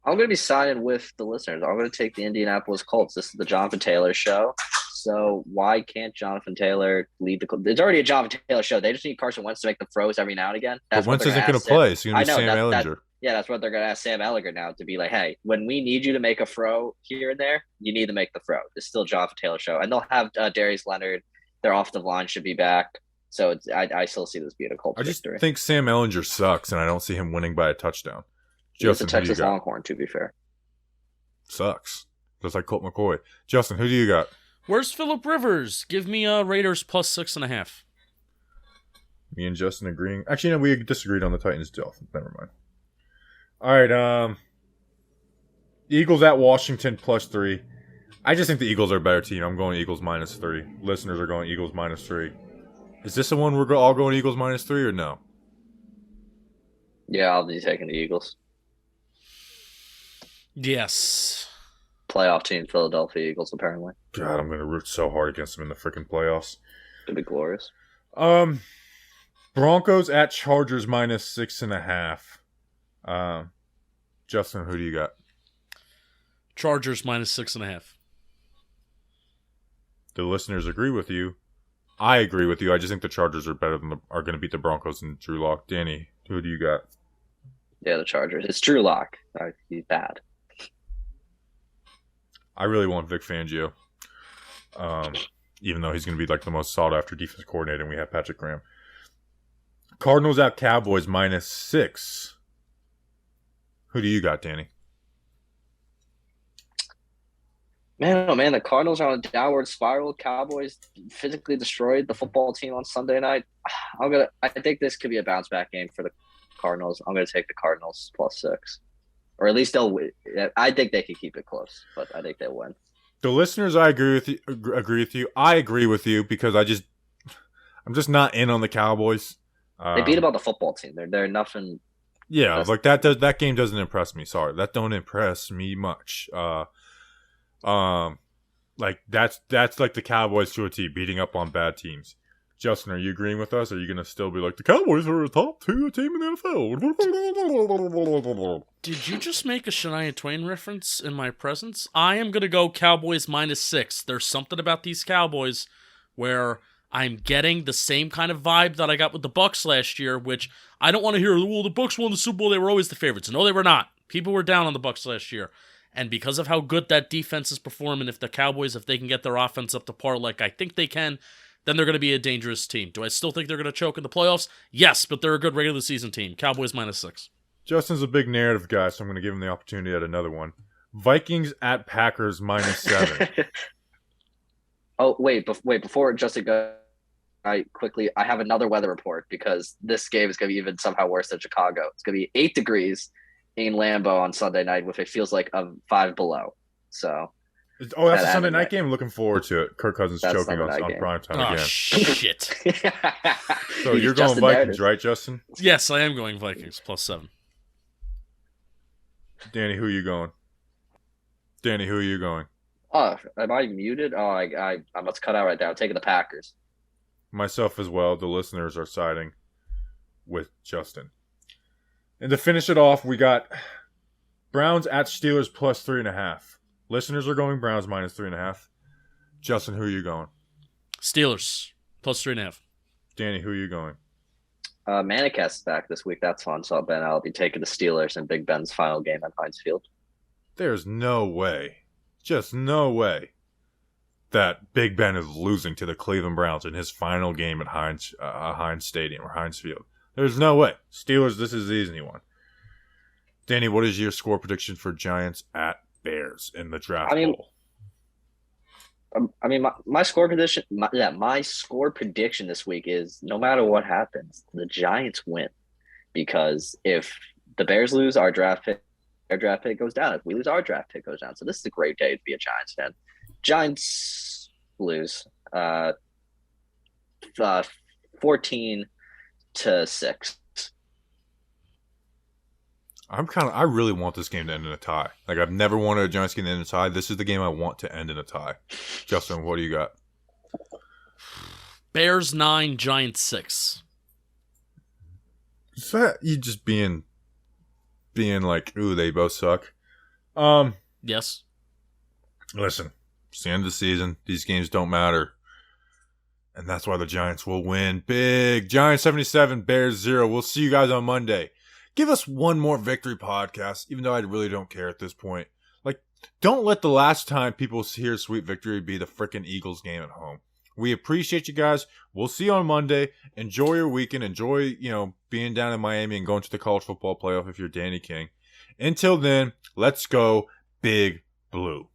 I'm going to be siding with the listeners. I'm going to take the Indianapolis Colts. This is the Jonathan Taylor show. So why can't Jonathan Taylor lead the? There's already a Jonathan Taylor show. They just need Carson Wentz to make the throws every now and again. But Wentz isn't going to play. It's going to be Sam Ehlinger. That's what they're going to ask Sam Ehlinger now to be like, hey, when we need you to make a throw here and there, you need to make the throw. It's still Jonathan Taylor show, and they'll have Darius Leonard. Their offensive line should be back. So I still see this being a Colts victory. I just think Sam Ehlinger sucks, and I don't see him winning by a touchdown. He's a Texas Longhorn, to be fair. Sucks. Just like Colt McCoy. Justin, who do you got? Where's Phillip Rivers? Give me Raiders +6.5. Me and Justin agreeing. Actually, no, we disagreed on the Titans. Dolphins. Never mind. All right. Eagles at Washington +3. I just think the Eagles are a better team. I'm going Eagles -3. Listeners are going Eagles -3. Is this the one we're all going Eagles -3 or no? Yeah, I'll be taking the Eagles. Yes. Playoff team, Philadelphia Eagles, apparently. God, I'm going to root so hard against them in the freaking playoffs. It'd be glorious. Broncos at Chargers -6.5. Justin, who do you got? Chargers -6.5. The listeners agree with you. I agree with you. I just think the Chargers are better are going to beat the Broncos and Drew Lock. Danny, who do you got? Yeah, the Chargers. It's Drew Lock. He's bad. I really want Vic Fangio. Even though he's going to be like the most sought after defense coordinator, and we have Patrick Graham. Cardinals at Cowboys -6. Who do you got, Danny? Man, oh man, the Cardinals are on a downward spiral. Cowboys physically destroyed the football team on Sunday night. I think this could be a bounce back game for the Cardinals. I'm gonna take the Cardinals +6, or at least they'll win. I think they can keep it close, but I think they'll win. The listeners, I agree with you. I agree with you because I'm just not in on the Cowboys. They beat about the football team. They're nothing. Yeah, like that game doesn't impress me. Sorry, that don't impress me much. Like that's like the Cowboys to a T, beating up on bad teams. Justin, are you agreeing with us? Or are you gonna still be like the Cowboys are a top 2 team in the NFL? Did you just make a Shania Twain reference in my presence? I am gonna go Cowboys -6. There's something about these Cowboys where I'm getting the same kind of vibe that I got with the Bucks last year, which I don't want to hear, well, the Bucks won the Super Bowl, they were always the favorites. No, they were not. People were down on the Bucks last year. And because of how good that defense is performing, if the Cowboys, if they can get their offense up to par like I think they can, then they're going to be a dangerous team. Do I still think they're going to choke in the playoffs? Yes, but they're a good regular season team. Cowboys -6. Justin's a big narrative guy, so I'm going to give him the opportunity at another one. Vikings at Packers -7. Oh, wait, before Justin goes, I have another weather report because this game is going to be even somehow worse than Chicago. It's going to be 8 degrees in Lambeau on Sunday night, with it feels like 5 below. So, that's a Sunday night game. Looking forward to it. Kirk Cousins choking on primetime Oh, again. shit. So you're going Vikings, right, Justin? Yes, I am going Vikings +7. Danny, who are you going? Oh, am I muted? Oh, I must cut out right now. I'm taking the Packers. Myself as well. The listeners are siding with Justin. And to finish it off, we got Browns at Steelers +3.5. Listeners are going Browns -3.5. Justin, who are you going? Steelers +3.5. Danny, who are you going? Manicast is back this week. That's fun. So I'll be taking the Steelers in Big Ben's final game at Heinz Field. There's no way, just no way, that Big Ben is losing to the Cleveland Browns in his final game at Heinz Stadium or Heinz Field. There's no way. Steelers, this is the easy one. Danny, what is your score prediction for Giants at Bears in the draft poll? My score prediction. My score prediction this week is no matter what happens, the Giants win, because if the Bears lose, their draft pick goes down. If we lose, our draft pick goes down. So this is a great day to be a Giants fan. Giants lose 14-6. I really want this game to end in a tie. Like, I've never wanted a Giants game to end in a tie. This is the game I want to end in a tie. Justin, what do you got? Bears 9, Giants 6. Is that you just being like, ooh, they both suck? Yes. Listen, it's the end of the season. These games don't matter. And that's why the Giants will win big. Giants 77, Bears 0. We'll see you guys on Monday. Give us one more victory podcast, even though I really don't care at this point. Like, don't let the last time people hear sweet victory be the frickin' Eagles game at home. We appreciate you guys. We'll see you on Monday. Enjoy your weekend. Enjoy, being down in Miami and going to the college football playoff if you're Danny King. Until then, let's go Big Blue.